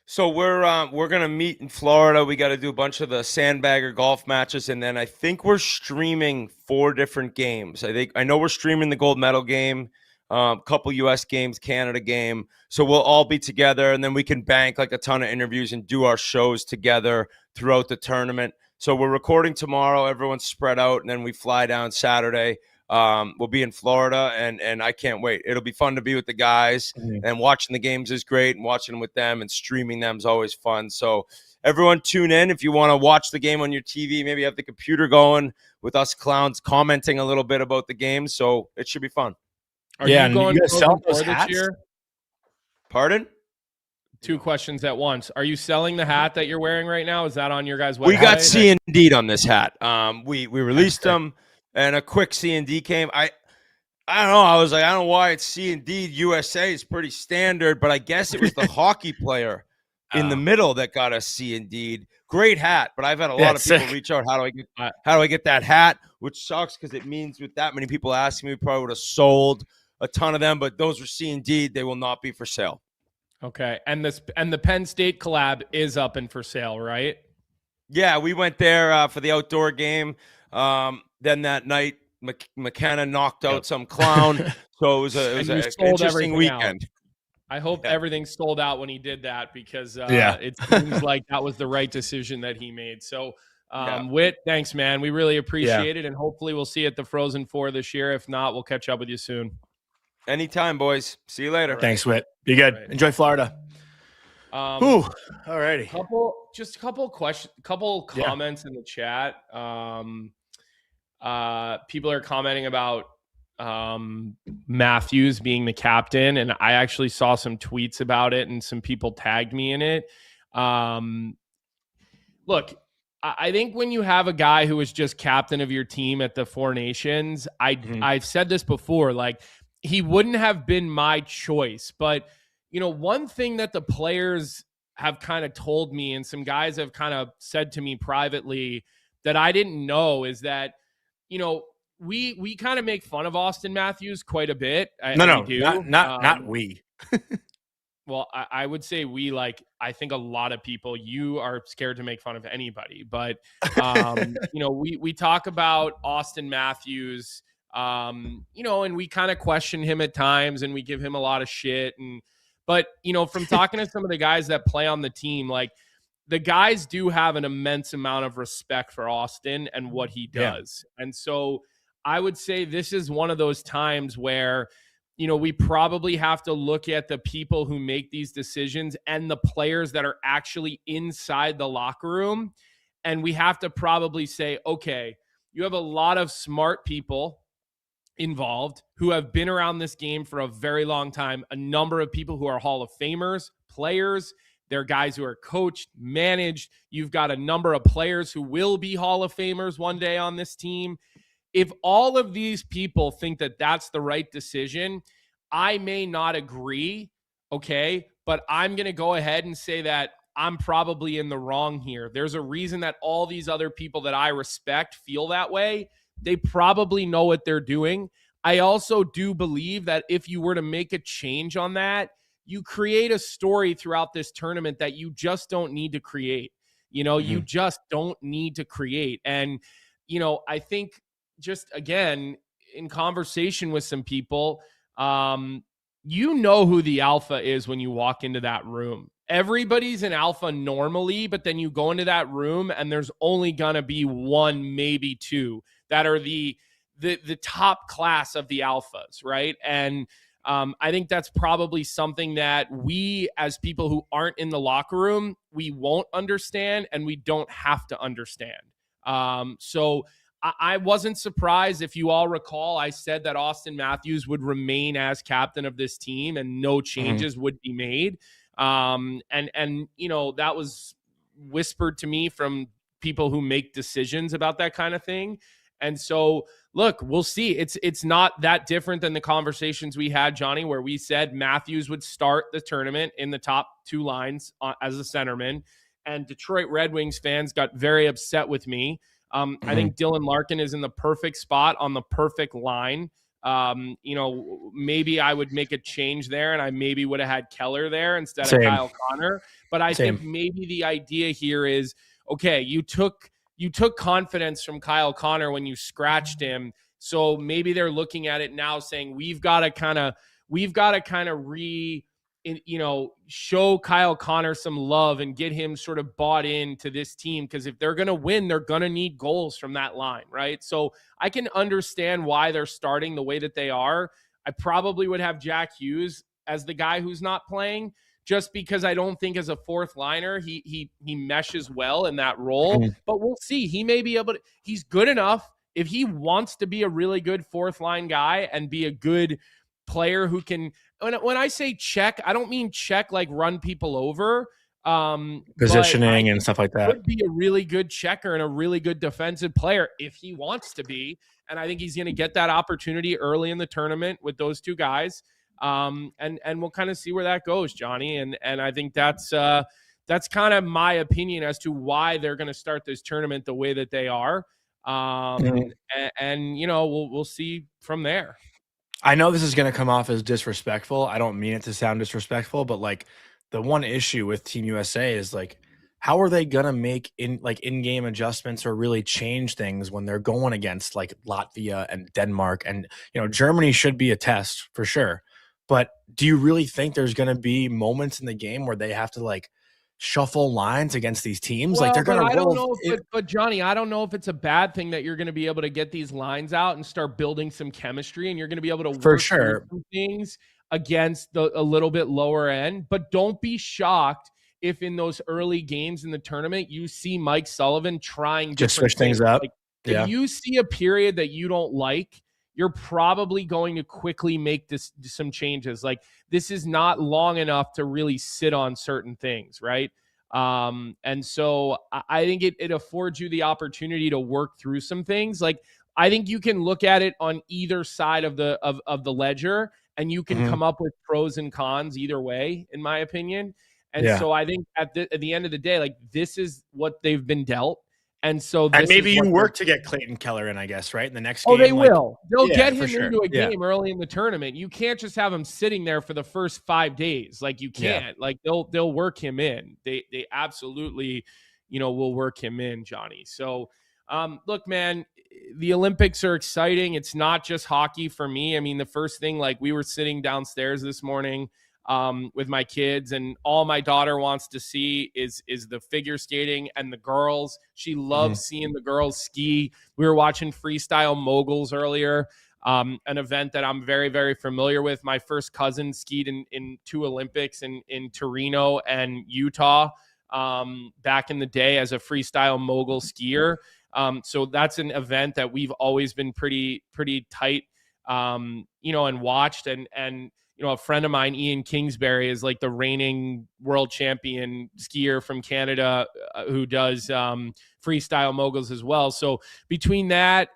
So we're gonna meet in Florida. We got to do a bunch of the sandbagger golf matches, and then I think we're streaming 4 different games. I know we're streaming the gold medal game, a couple U.S. games, Canada game. So we'll all be together, and then we can bank like a ton of interviews and do our shows together throughout the tournament. So we're recording tomorrow. Everyone's spread out, and then we fly down Saturday. We'll be in Florida, and I can't wait. It'll be fun to be with the guys, and watching the games is great, and watching them with them and streaming them is always fun. So everyone tune in. If you want to watch the game on your TV, maybe have the computer going with us clowns commenting a little bit about the game. So it should be fun. Are you going to sell those hats this year? Pardon? 2 questions at once. Are you selling the hat that you're wearing right now? Is that on your guys' website? We got C&D on this hat. We released them. And a quick C&D came. I don't know. I was like, I don't know why it's C&D. USA is pretty standard, but I guess it was the hockey player in the middle that got a C&D. Great hat, but I've had a lot of people reach out. How do I get that hat? Which sucks because it means with that many people asking me, we probably would have sold a ton of them. But those were C&D. They will not be for sale. Okay, and the Penn State collab is up and for sale, right? Yeah, we went there for the outdoor game. Then that night, McKenna knocked out some clown. So it was an interesting weekend. I hope everything sold out when he did that, because it seems like that was the right decision that he made. So, Whit, thanks, man. We really appreciate it, and hopefully we'll see you at the Frozen Four this year. If not, we'll catch up with you soon. Anytime, boys. See you later. Thanks, Whit. Be good. Right. Enjoy Florida. All righty. Couple comments in the chat. People are commenting about Matthews being the captain, and I actually saw some tweets about it, and some people tagged me in it. Look, I think when you have a guy who is just captain of your team at the Four Nations, I've said this before, like, he wouldn't have been my choice, but one thing that the players have kind of told me, and some guys have kind of said to me privately that I didn't know, is that, you know, we kind of make fun of Auston Matthews quite a bit. No, we do. Not we. Well, I would say we, like, I think a lot of people, you are scared to make fun of anybody, but, you know, we talk about Auston Matthews, you know, and we kind of question him at times and we give him a lot of shit. But, you know, from talking to some of the guys that play on the team, like, the guys do have an immense amount of respect for Auston and what he does. Yeah. And so I would say this is one of those times where, you know, we probably have to look at the people who make these decisions and the players that are actually inside the locker room. And we have to probably say, okay, you have a lot of smart people involved who have been around this game for a very long time, a number of people who are Hall of Famers, players. They're guys who are coached, managed. You've got a number of players who will be Hall of Famers one day on this team. If all of these people think that that's the right decision, I may not agree, okay? But I'm going to go ahead and say that I'm probably in the wrong here. There's a reason that all these other people that I respect feel that way. They probably know what they're doing. I also do believe that if you were to make a change on that, you create a story throughout this tournament that you just don't need to create. You know, you just don't need to create. And, you know, I think just, again, in conversation with some people, you know who the alpha is when you walk into that room. Everybody's an alpha normally, but then you go into that room and there's only going to be one, maybe two that are the top class of the alphas, right? And I think that's probably something that we, as people who aren't in the locker room, we won't understand and we don't have to understand. So I wasn't surprised. If you all recall, I said that Auston Matthews would remain as captain of this team and no changes would be made. And you know, that was whispered to me from people who make decisions about that kind of thing. And so, look, we'll see. It's not that different than the conversations we had, Johnny, where we said Matthews would start the tournament in the top two lines as a centerman. And Detroit Red Wings fans got very upset with me. I think Dylan Larkin is in the perfect spot on the perfect line. You know, maybe I would make a change there and I maybe would have had Keller there instead of Kyle Connor. But I think maybe the idea here is, okay, you took confidence from Kyle Connor when you scratched him. So maybe they're looking at it now saying we've got to kind of show Kyle Connor some love and get him sort of bought into this team. Because if they're going to win, they're going to need goals from that line, right? So I can understand why they're starting the way that they are. I probably would have Jack Hughes as the guy who's not playing, just because I don't think as a fourth liner, he meshes well in that role. But we'll see. He may be able to, he's good enough. If he wants to be a really good fourth line guy and be a good player who can, when I say check, I don't mean check like run people over. Positioning and stuff like that. Could be a really good checker and a really good defensive player if he wants to be. And I think he's going to get that opportunity early in the tournament with those two guys. And we'll kind of see where that goes, Johnny. And I think that's kind of my opinion as to why they're going to start this tournament the way that they are. And you know, we'll see from there. I know this is going to come off as disrespectful. I don't mean it to sound disrespectful, but like the one issue with Team USA is like, how are they going to make in-game adjustments or really change things when they're going against like Latvia and Denmark? And, you know, Germany should be a test for sure. But do you really think there's going to be moments in the game where they have to like shuffle lines against these teams? Well, like they're going to. I don't know but Johnny, I don't know if it's a bad thing that you're going to be able to get these lines out and start building some chemistry, and you're going to be able to work through some things against a little bit lower end. But don't be shocked if in those early games in the tournament you see Mike Sullivan trying just switch things up. Like, if you see a period that you don't like, you're probably going to quickly make some changes. Like, this is not long enough to really sit on certain things, right? And so I think it affords you the opportunity to work through some things. Like, I think you can look at it on either side of the ledger, and you can come up with pros and cons either way, in my opinion. And so I think at the end of the day, like, this is what they've been dealt. And so and maybe you work to get Clayton Keller in, I guess, right? In the next game. Oh, they will. They'll get him sure. into a game early in the tournament. You can't just have him sitting there for the first 5 days. Like, you can't. Like, they'll work him in. They absolutely, will work him in, Johnny. So, look, man, the Olympics are exciting. It's not just hockey for me. I mean, the first thing, like, we were sitting downstairs this morning with my kids, and all my daughter wants to see is the figure skating and the girls. She loves seeing the girls ski. We were watching freestyle moguls earlier, an event that I'm very, very familiar with. My first cousin skied in 2 Olympics in Torino and Utah back in the day as a freestyle mogul skier. So that's an event that we've always been pretty tight, and watched. And a friend of mine, Ian Kingsbury, is like the reigning world champion skier from Canada who does freestyle moguls as well. So between that,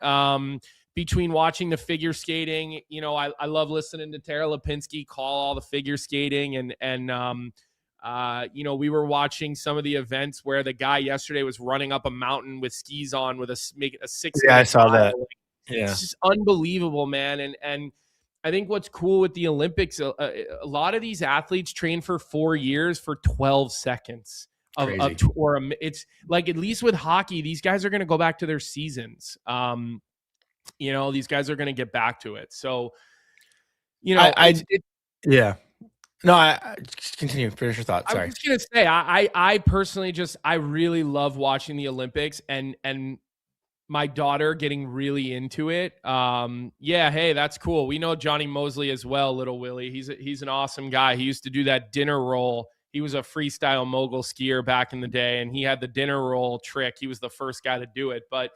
between watching the figure skating, I love listening to Tara Lipinski call all the figure skating, and we were watching some of the events where the guy yesterday was running up a mountain with skis on with making a 6. Yeah, I saw that. It's just unbelievable, man. And I think what's cool with the Olympics, a lot of these athletes train for 4 years for 12 seconds. It's like, at least with hockey, these guys are going to go back to their seasons. These guys are going to get back to it. So, I continue. Finish your thought. Sorry. I was just going to say, I personally I really love watching the Olympics and my daughter getting really into it. Hey, that's cool. We know Johnny Mosley as well, little Willie. He's an awesome guy. He used to do that dinner roll. He was a freestyle mogul skier back in the day, and he had the dinner roll trick. He was the first guy to do it. But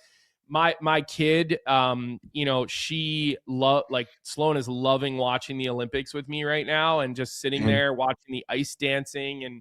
my kid, Sloan is loving watching the Olympics with me right now, and just sitting there watching the ice dancing. And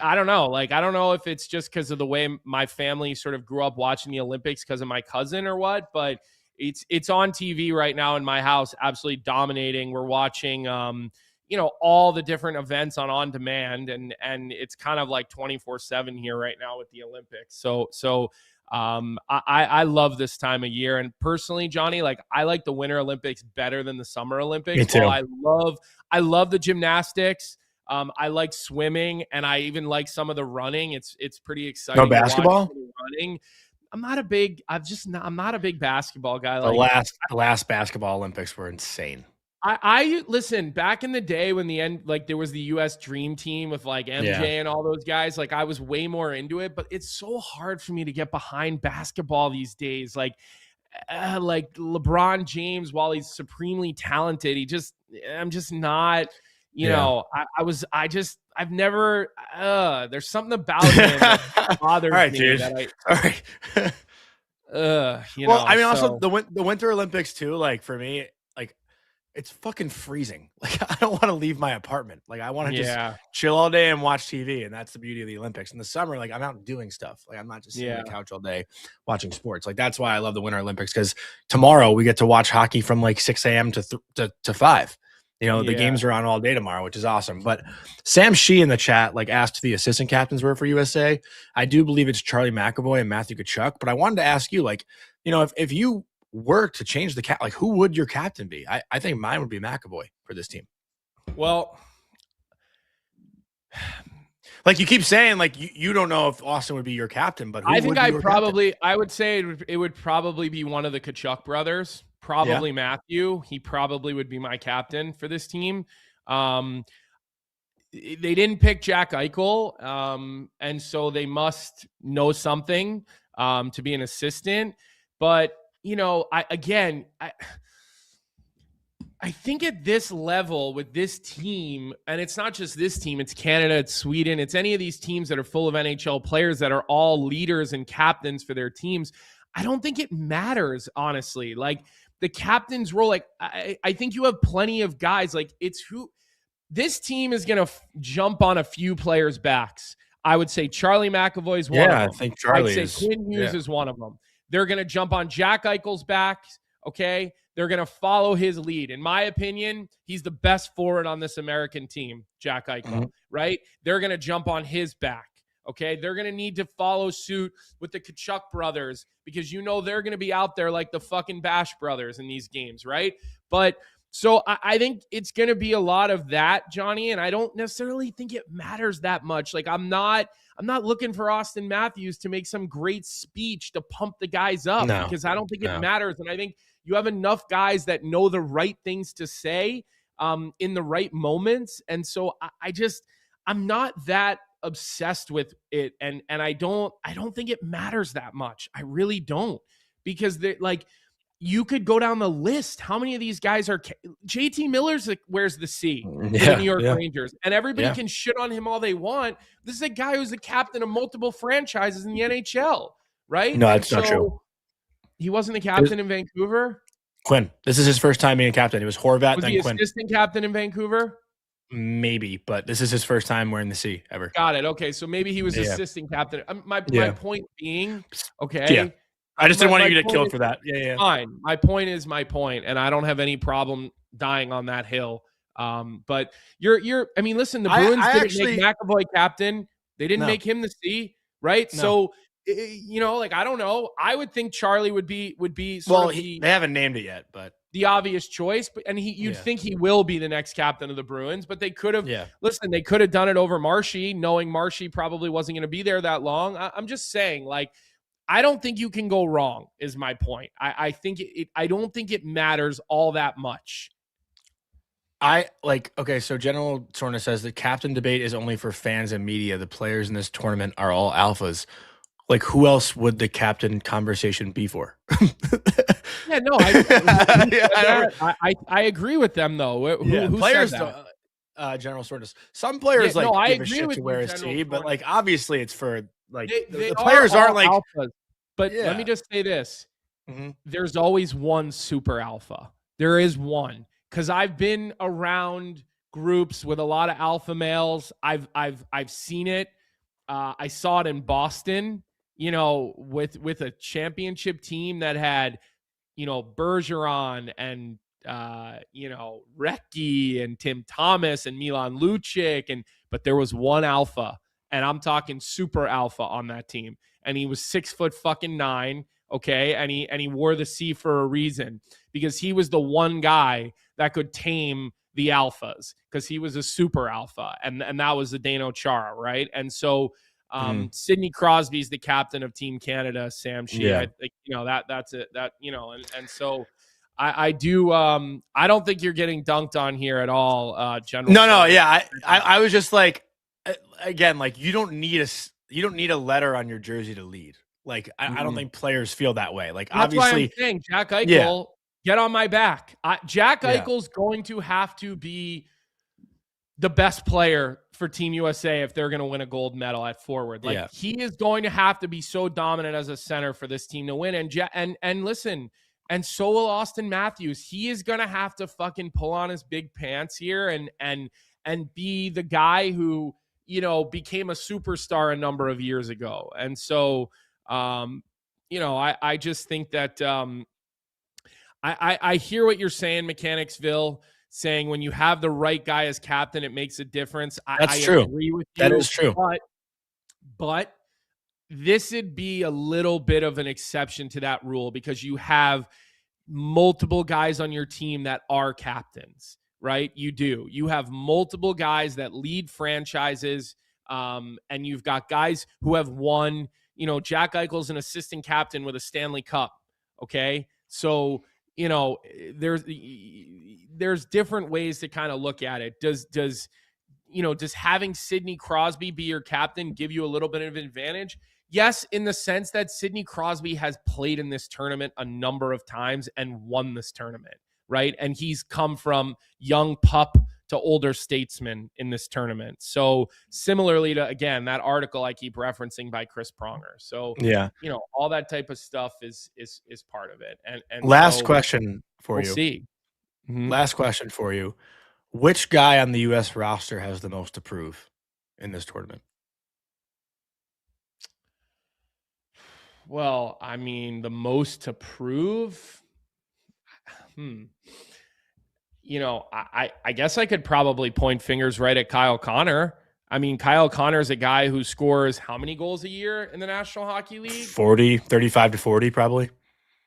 I don't know. Like, I don't know if it's just because of the way my family sort of grew up watching the Olympics because of my cousin or what, but it's on TV right now in my house, absolutely dominating. We're watching, all the different events on demand, and it's kind of like 24/7 here right now with the Olympics. So I love this time of year. And personally, Johnny, like, I like the Winter Olympics better than the Summer Olympics. Me too. I love the gymnastics. I like swimming, and I even like some of the running. It's pretty exciting. No basketball? Running. I'm not a big basketball guy. The last basketball Olympics were insane. I listen, back in the day when there was the US Dream Team with like MJ and all those guys, like, I was way more into it, but it's so hard for me to get behind basketball these days. Like LeBron James, while he's supremely talented, I'm just not. I've never, there's something about him that bothers me. Dude. All right. I mean, also the Winter Olympics too, like, for me, like, it's fucking freezing. Like, I don't want to leave my apartment. Like, I want to just chill all day and watch TV. And that's the beauty of the Olympics. In the summer, like, I'm out doing stuff. Like, I'm not just sitting on the couch all day watching sports. Like, that's why I love the Winter Olympics, because tomorrow we get to watch hockey from like 6 a.m. to 5. The games are on all day tomorrow, which is awesome. But Sam Shee in the chat, like, asked who the assistant captains were for USA. I do believe it's Charlie McAvoy and Matthew Tkachuk. But I wanted to ask you, like, if you were to change the cap, like, who would your captain be? I think mine would be McAvoy for this team. Well, like, you keep saying, like, you don't know if Auston would be your captain, but I think I would say it would probably be one of the Tkachuk brothers. Probably Matthew. He probably would be my captain for this team. They didn't pick Jack Eichel, and so they must know something to be an assistant. But I think at this level with this team, and it's not just this team, it's Canada, it's Sweden, it's any of these teams that are full of NHL players that are all leaders and captains for their teams. I don't think it matters, honestly. Like, the captain's role, like, I think you have plenty of guys. Like, it's who this team is going to jump on a few players' backs. I would say Charlie McAvoy is one of them. I think Charlie I'd say Quinn Hughes is one of them. They're going to jump on Jack Eichel's back okay, they're going to follow his lead. In my opinion, he's the best forward on this American team, Jack Eichel, right? They're going to jump on his back, okay? They're going to need to follow suit with the Tkachuk brothers because they're going to be out there like the fucking Bash brothers in these games, right? But so I think it's going to be a lot of that, Johnny, and I don't necessarily think it matters that much. Like I'm not looking for Auston Matthews to make some great speech to pump the guys up because I don't think it matters. And I think you have enough guys that know the right things to say in the right moments. And so I'm not that obsessed with it. And I don't think it matters that much. I really don't, because they're like, you could go down the list. How many of these guys are JT Miller's wears the C for the New York Rangers, and everybody can shit on him all they want. This is a guy who's the captain of multiple franchises in the NHL, right? No, that's not true. He wasn't the captain in Vancouver. Quinn, this is his first time being a captain. It was Horvat, then he Quinn. Assistant captain in Vancouver? Maybe, but this is his first time wearing the C ever. Got it. Okay, so maybe he was assistant captain. My point being, okay. Yeah. I just didn't want you to get killed for that. Yeah. Fine. My point is my point, and I don't have any problem dying on that hill. But I mean, listen, the Bruins didn't make McAvoy captain. They didn't make him the C, right? No. So, I don't know. I would think Charlie would be they haven't named it yet, but the obvious choice. But you'd think he will be the next captain of the Bruins, but they could have. Listen, they could have done it over Marshy, knowing Marshy probably wasn't going to be there that long. I'm just saying, like, I don't think you can go wrong is my point. I think I don't think it matters all that much. So General Sorna says the captain debate is only for fans and media. The players in this tournament are all alphas. Like, who else would the captain conversation be for? Yeah, no, I agree with them though. Who players said that? General Sorna. Some players I give a agree shit with to wear his T, but like obviously it's for like they the players aren't like alphas. But let me just say this. There's always one super alpha. There is one. Because I've been around groups with a lot of alpha males. I've seen it. I saw it in Boston, with a championship team that had, Bergeron and Recchi and Tim Thomas and Milan Lucic, but there was one alpha, and I'm talking super alpha on that team. And he was 6'9", okay, and he wore the C for a reason, because he was the one guy that could tame the alphas, because he was a super alpha, and that was the Dano Chara, right? And so Sidney Crosby's the captain of Team Canada, Sam Shee. Yeah. That's it. And so I do I don't think you're getting dunked on here at all, General. No, yeah. I was just like, again, like you don't need a letter on your jersey to lead. Like I don't think players feel that way. Like that's obviously, why I'm saying Jack Eichel, get on my back. Jack Eichel's going to have to be the best player for Team USA if they're going to win a gold medal at forward. Like he is going to have to be so dominant as a center for this team to win. And listen, and so will Auston Matthews. He is going to have to fucking pull on his big pants here and be the guy who, became a superstar a number of years ago. And so, I just think that I hear what you're saying, Mechanicsville, saying when you have the right guy as captain, it makes a difference. That's true. Agree with you. That is true. But this would be a little bit of an exception to that rule, because you have multiple guys on your team that are captains, right? You do. You have multiple guys that lead franchises, and you've got guys who have won. Jack Eichel's an assistant captain with a Stanley Cup, okay? So, there's different ways to kind of look at it. Does having Sidney Crosby be your captain give you a little bit of an advantage? Yes, in the sense that Sidney Crosby has played in this tournament a number of times and won this tournament, right? And he's come from young pup to older statesman in this tournament. So similarly to, again, that article I keep referencing by Chris Pronger. So, all that type of stuff is part of it. And last question for you. We'll see. Last question for you. Which guy on the U.S. roster has the most to prove in this tournament? Well, I mean, the most to prove, You know, I guess I could probably point fingers right at Kyle Connor. I mean, Kyle Connor is a guy who scores how many goals a year in the National Hockey League? 35 to 40, probably.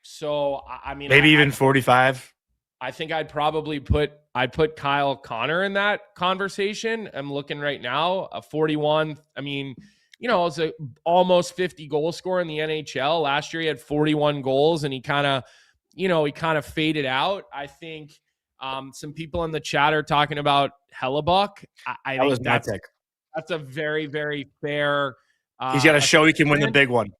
So, I mean, maybe even 45. I think I'd put Kyle Connor in that conversation. I'm looking right now, a 41. I mean, you know, it's a almost 50 goal scorer in the NHL. Last year he had 41 goals and he kind of faded out. I think some people in the chat are talking about Hellebuyck. I think that's a very, very fair. He's got to show he can win the big one.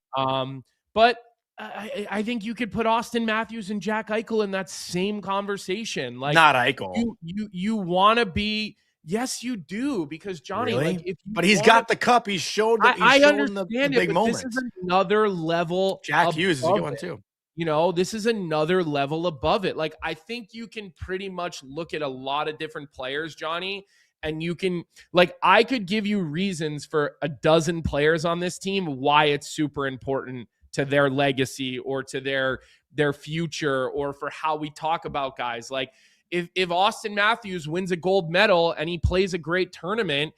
But I think you could put Auston Matthews and Jack Eichel in that same conversation. Like, not Eichel. You want to be. Yes, you do, because Johnny. Really? Like, but he's got the cup. He's showed. I understand the big moments. This is another level. Jack Hughes is a good one too. You know, this is another level above it. Like, I think you can pretty much look at a lot of different players, Johnny, and you can, like, I could give you reasons for a dozen players on this team why it's super important to their legacy or to their future or for how we talk about guys. Like, if Auston Matthews wins a gold medal and he plays a great tournament,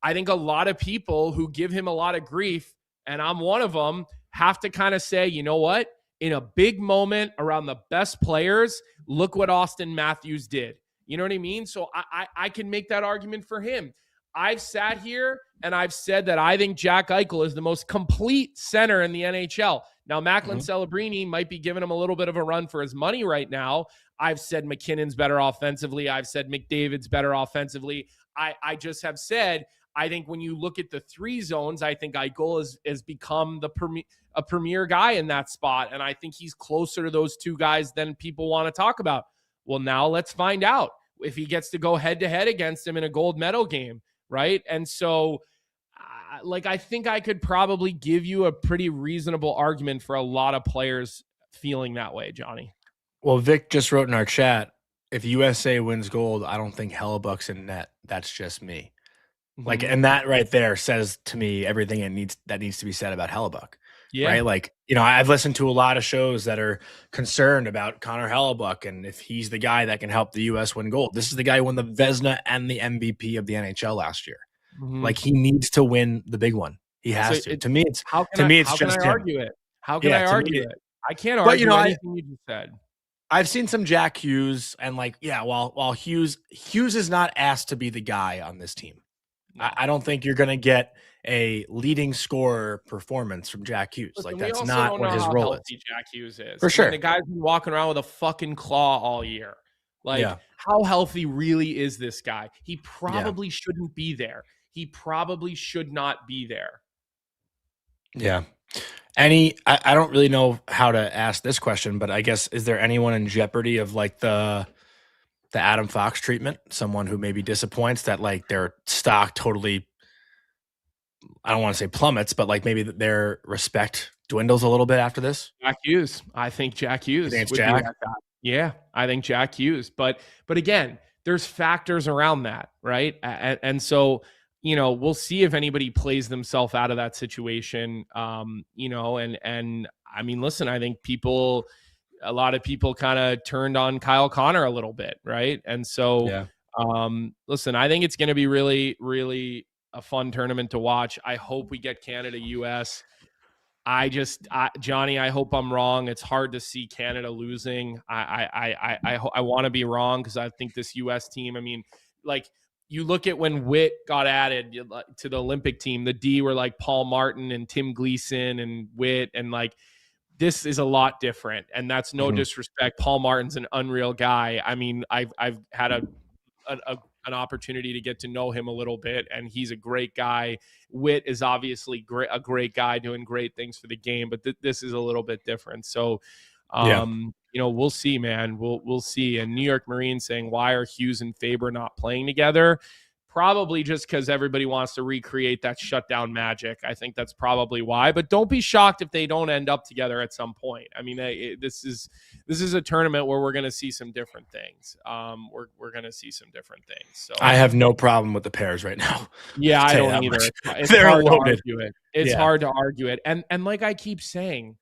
I think a lot of people who give him a lot of grief, and I'm one of them, have to kind of say, you know what? In a big moment around the best players, look what Auston Matthews did. You know what I mean? So I can make that argument for him. I've sat here and I've said that I think Jack Eichel is the most complete center in the NHL. Now, Macklin Celebrini might be giving him a little bit of a run for his money right now. I've said McKinnon's better offensively. I've said McDavid's better offensively. I just have said, I think when you look at the three zones, I think Eichel has become a premier guy in that spot. And I think he's closer to those two guys than people want to talk about. Well, now let's find out if he gets to go head to head against him in a gold medal game. Right. And so, I think I could probably give you a pretty reasonable argument for a lot of players feeling that way, Johnny. Well, Vic just wrote in our chat, if USA wins gold, I don't think Hellebuyck's in net. That's just me. Like, and that right there says to me everything that needs to be said about Hellebuyck. Yeah. Right. Like, you know, I've listened to a lot of shows that are concerned about Connor Hellebuyck and if he's the guy that can help the US win gold. This is the guy who won the Vezina and the MVP of the NHL last year. Like, he needs to win the big one. He has to. To me, it's how can I argue it? How can I argue it? I can't argue anything you just said. I've seen some Jack Hughes and while Hughes is not asked to be the guy on this team. I don't think you're going to get a leading scorer performance from Jack Hughes. Listen, that's not what his role is. Jack Hughes is. For sure. The guy's been walking around with a fucking claw all year. How healthy really is this guy? He probably shouldn't be there. He probably should not be there. Yeah. I don't really know how to ask this question, but I guess, is there anyone in jeopardy of like the Adam Fox treatment? Someone who maybe disappoints that like their stock totally, I don't want to say plummets, but like maybe their respect dwindles a little bit after this? Jack Hughes. I think Jack Hughes. You think it's Jack? Yeah, I think Jack Hughes. But again, there's factors around that, right? And so, you know, we'll see if anybody plays themselves out of that situation. You know, and I mean, listen, I think a lot of people kind of turned on Kyle Connor a little bit, right? And so, listen, I think it's going to be really, really a fun tournament to watch. I hope we get Canada, US. Johnny, I hope I'm wrong. It's hard to see Canada losing. I want to be wrong because I think this US team, I mean, like, you look at when Witt got added to the Olympic team, the D were like Paul Martin and Tim Gleason and Witt, and like, this is a lot different. And that's no disrespect. Paul Martin's an unreal guy. I mean, I've had an opportunity to get to know him a little bit, and he's a great guy. Witt is obviously a great guy doing great things for the game, but this is a little bit different. So, you know, we'll see, man. We'll see. And New York Marines saying, why are Hughes and Faber not playing together? Probably just because everybody wants to recreate that shutdown magic. I think that's probably why. But don't be shocked if they don't end up together at some point. I mean, this is a tournament where we're going to see some different things. We're going to see some different things. So I have no problem with the pairs right now. Yeah, I don't either. It's They're hard loaded. to argue it. It's hard to argue it. And like I keep saying,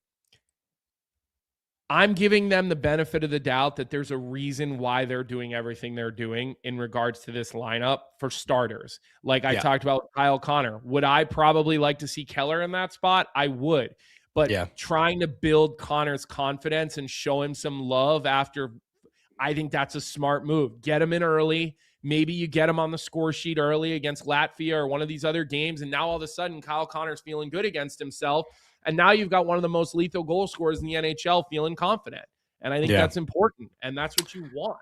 I'm giving them the benefit of the doubt that there's a reason why they're doing everything they're doing in regards to this lineup for starters. Like I talked about Kyle Connor. Would I probably like to see Keller in that spot? I would. But trying to build Connor's confidence and show him some love after, I think that's a smart move. Get him in early. Maybe you get him on the score sheet early against Latvia or one of these other games, and now all of a sudden Kyle Connor's feeling good against himself. And now you've got one of the most lethal goal scorers in the NHL feeling confident. And I think that's important. And that's what you want.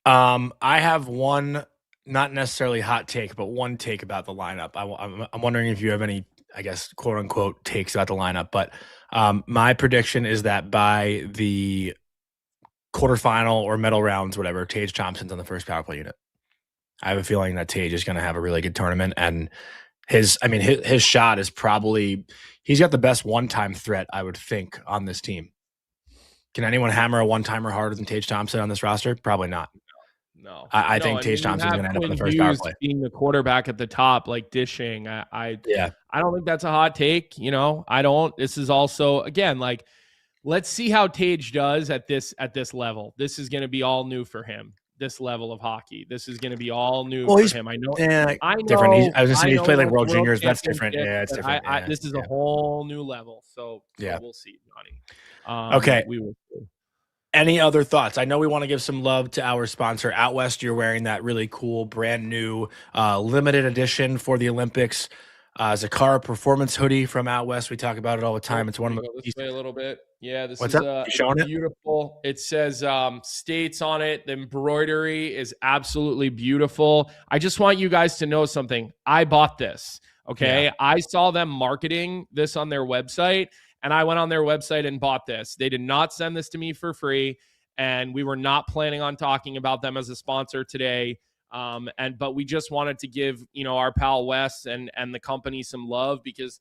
I have one, not necessarily hot take, but one take about the lineup. I'm wondering if you have any, I guess, quote unquote takes about the lineup. But my prediction is that by the quarterfinal or medal rounds, whatever, Tage Thompson's on the first power play unit. I have a feeling that Tage is going to have a really good tournament. And his shot is probably, he's got the best one-time threat, I would think, on this team. Can anyone hammer a one-timer harder than Tage Thompson on this roster? Probably not. No. I think Tage Thompson's going to end up in the first power play. Being the quarterback at the top, like dishing. I don't think that's a hot take. I don't. This is also, again, like, let's see how Tage does at this level. This is going to be all new for him. This level of hockey. This is going to be all new for him. I know. Different. I was just saying he's played like World Juniors. That's different. It's different. This is a whole new level. So we'll see, Johnny. Okay. We will see. Any other thoughts? I know we want to give some love to our sponsor, Out West. You're wearing that really cool, brand new, limited edition for the Olympics. Zakara Performance hoodie from Out West. We talk about it all the time. It's one of the. This way a little bit. Yeah, this What's is beautiful. It says states on it. The embroidery is absolutely beautiful. I just want you guys to know something. I bought this. Okay, I saw them marketing this on their website, and I went on their website and bought this. They did not send this to me for free, and we were not planning on talking about them as a sponsor today. But we just wanted to give, our pal Wes and the company some love because,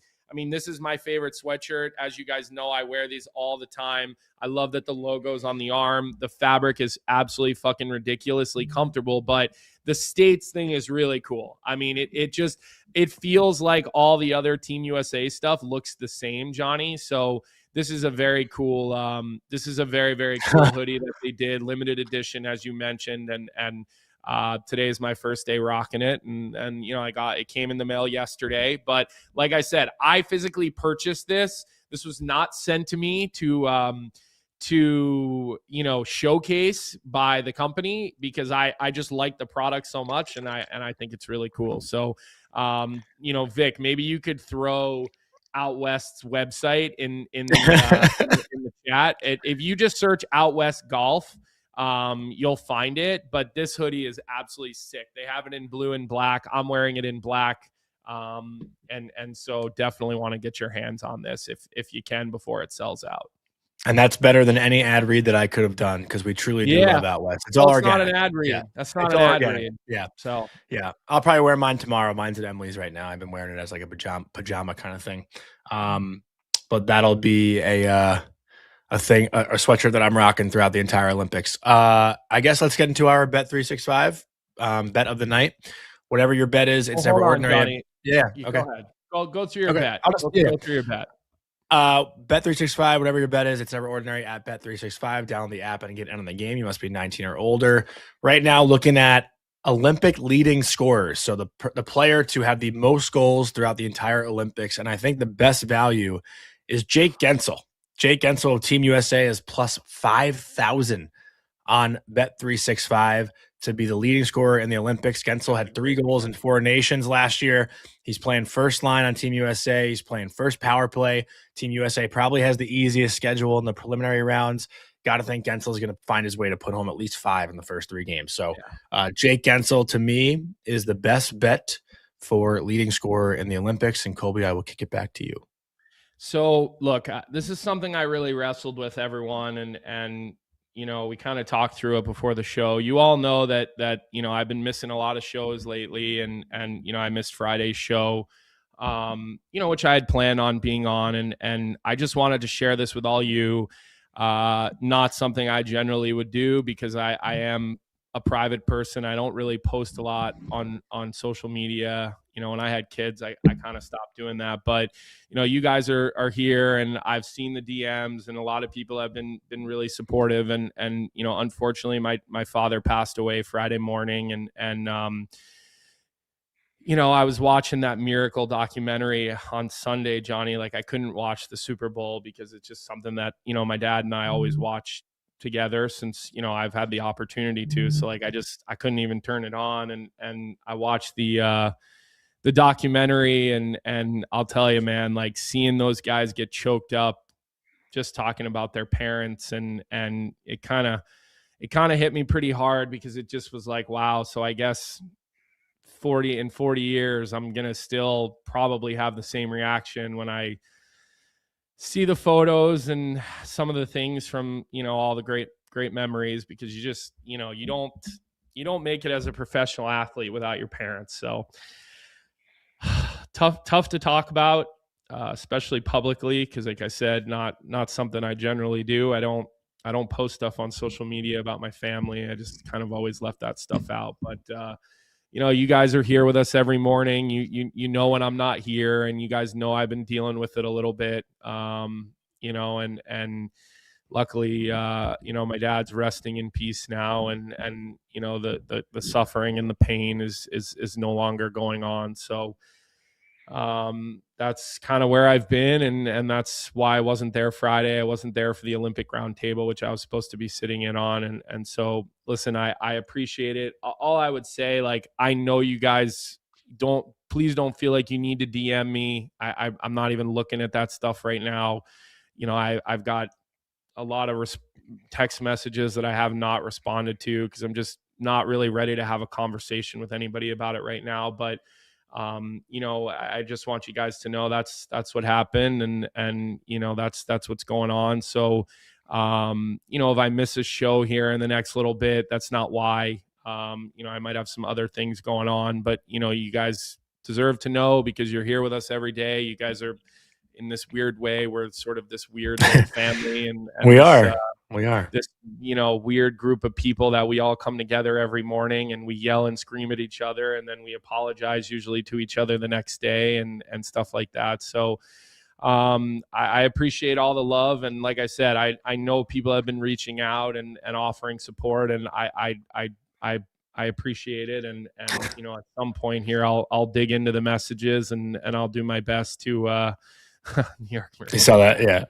this is my favorite sweatshirt. As you guys know, I wear these all the time. I love that the logo's on the arm. The fabric is absolutely fucking ridiculously comfortable, but the States thing is really cool. It feels like all the other Team USA stuff looks the same, Johnny. So this is a very cool, very, very cool hoodie that they did, limited edition, as you mentioned. And today is my first day rocking it. And it came in the mail yesterday, but like I said, I physically purchased this. This was not sent to me to showcase by the company because I just like the product so much. And I think it's really cool. So, Vic, maybe you could throw Out West's website in the chat. If you just search Out West Golf, you'll find it, but this hoodie is absolutely sick. They have it in blue and black. I'm wearing it in black. And so definitely want to get your hands on this if you can before it sells out. And that's better than any ad read that I could have done because we truly do love Out West. It's all organic. Not an ad read. Yeah. That's not an ad read. Yeah. So I'll probably wear mine tomorrow. Mine's at Emily's right now. I've been wearing it as like a pajama kind of thing. But that'll be a sweatshirt that I'm rocking throughout the entire Olympics. I guess let's get into our Bet365 bet of the night. Whatever your bet is, it's never ordinary. Okay. Go ahead. Go through your bet. Go through your bet. Bet365, whatever your bet is, it's never ordinary at Bet365. Download the app and get in on the game. You must be 19 or older. Right now, looking at Olympic leading scorers. So the player to have the most goals throughout the entire Olympics. And I think the best value is Jake Guentzel. Jake Guentzel of Team USA is plus 5,000 on Bet365 to be the leading scorer in the Olympics. Guentzel had 3 goals in 4 nations last year. He's playing first line on Team USA. He's playing first power play. Team USA probably has the easiest schedule in the preliminary rounds. Got to think Guentzel is going to find his way to put home at least 5 in the first 3 games. So Jake Guentzel, to me, is the best bet for leading scorer in the Olympics. And Colby, I will kick it back to you. So, look, this is something I really wrestled with everyone, and we kind of talked through it before the show. You all know that I've been missing a lot of shows lately, and I missed Friday's show, which I had planned on being on, and I just wanted to share this with all you. Not something I generally would do because I am a private person. I don't really post a lot on social media. When I had kids, I kind of stopped doing that. But, you guys are here, and I've seen the DMs, and a lot of people have been really supportive. And unfortunately, my father passed away Friday morning, and I was watching that Miracle documentary on Sunday, Johnny. Like, I couldn't watch the Super Bowl because it's just something that, my dad and I always watch together since, I've had the opportunity to. So like, I couldn't even turn it on. And I watched the documentary, and I'll tell you, man, like, seeing those guys get choked up, just talking about their parents, and it kind of hit me pretty hard, because it just was like, wow. So I guess 40 years, I'm going to still probably have the same reaction when I see the photos and some of the things from, all the great memories, because you just, you don't make it as a professional athlete without your parents. So tough to talk about, especially publicly. 'Cause like I said, not something I generally do. I don't post stuff on social media about my family. I just kind of always left that stuff out. But, you guys are here with us every morning. You know when I'm not here, and you guys know I've been dealing with it a little bit. And luckily, my dad's resting in peace now, and the suffering and the pain is no longer going on. So that's kind of where I've been, and that's why I wasn't there Friday. I wasn't there for the Olympic round table, which I was supposed to be sitting in on. And so, listen, I appreciate it. All I would say, like, I know you guys please don't feel like you need to DM me. I'm not even looking at that stuff right now. I've got a lot of text messages that I have not responded to, because I'm just not really ready to have a conversation with anybody about it right now. But I just want you guys to know that's what happened, and that's what's going on. So, if I miss a show here in the next little bit, that's not why. I might have some other things going on, but you guys deserve to know, because you're here with us every day. You guys are, in this weird way, we're sort of this weird little family, and we this, are this weird group of people that we all come together every morning, and we yell and scream at each other, and then we apologize usually to each other the next day, and stuff like that. So I appreciate all the love, and like I said, I know people have been reaching out and offering support, and I appreciate it, and at some point here I'll dig into the messages, and I'll do my best to New York. You saw that, yeah.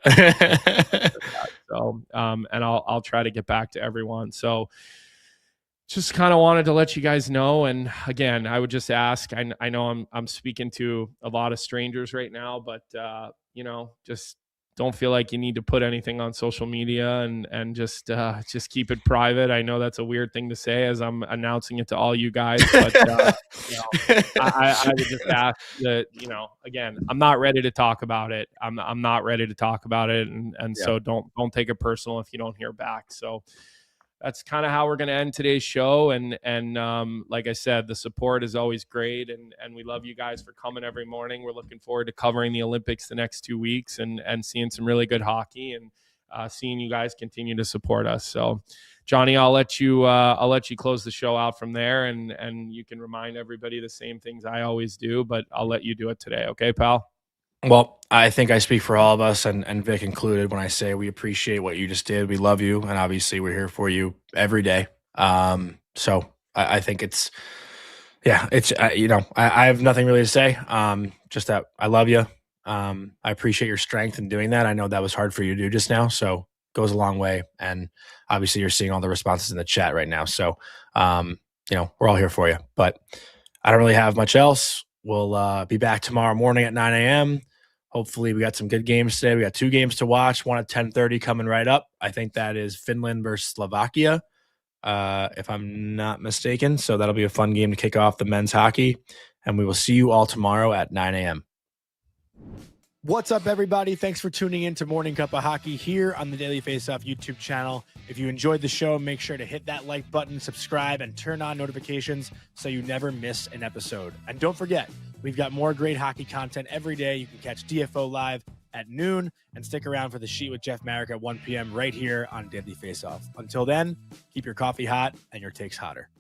So, and I'll try to get back to everyone. So, just kind of wanted to let you guys know. And again, I would just ask. I know I'm speaking to a lot of strangers right now, but just don't feel like you need to put anything on social media, and just keep it private. I know that's a weird thing to say as I'm announcing it to all you guys, but I would just ask that, again, I'm not ready to talk about it. I'm not ready to talk about it, and so don't take it personal if you don't hear back. So that's kind of how we're going to end today's show. And like I said, the support is always great. And we love you guys for coming every morning. We're looking forward to covering the Olympics the next 2 weeks, and seeing some really good hockey, and seeing you guys continue to support us. So, Johnny, I'll let you close the show out from there, and you can remind everybody the same things I always do, but I'll let you do it today. Okay, pal? Well, I think I speak for all of us, and Vic included, when I say we appreciate what you just did. We love you, and obviously we're here for you every day. So I think it's I have nothing really to say. Just that I love you. I appreciate your strength in doing that. I know that was hard for you to do just now, so it goes a long way. And obviously you're seeing all the responses in the chat right now. So, we're all here for you, but I don't really have much else. We'll be back tomorrow morning at 9 a.m. Hopefully we got some good games today. We got 2 games to watch. One at 10:30 coming right up. I think that is Finland versus Slovakia, if I'm not mistaken. So that'll be a fun game to kick off the men's hockey. And we will see you all tomorrow at 9 a.m. What's up, everybody? Thanks for tuning in to Morning Cuppa Hockey here on the Daily Faceoff YouTube channel. If you enjoyed the show, make sure to hit that like button, subscribe, and turn on notifications so you never miss an episode. And don't forget, we've got more great hockey content every day. You can catch DFO live at noon, and stick around for the sheet with Jeff Marek at 1 p.m. right here on Daily Faceoff. Until then, keep your coffee hot and your takes hotter.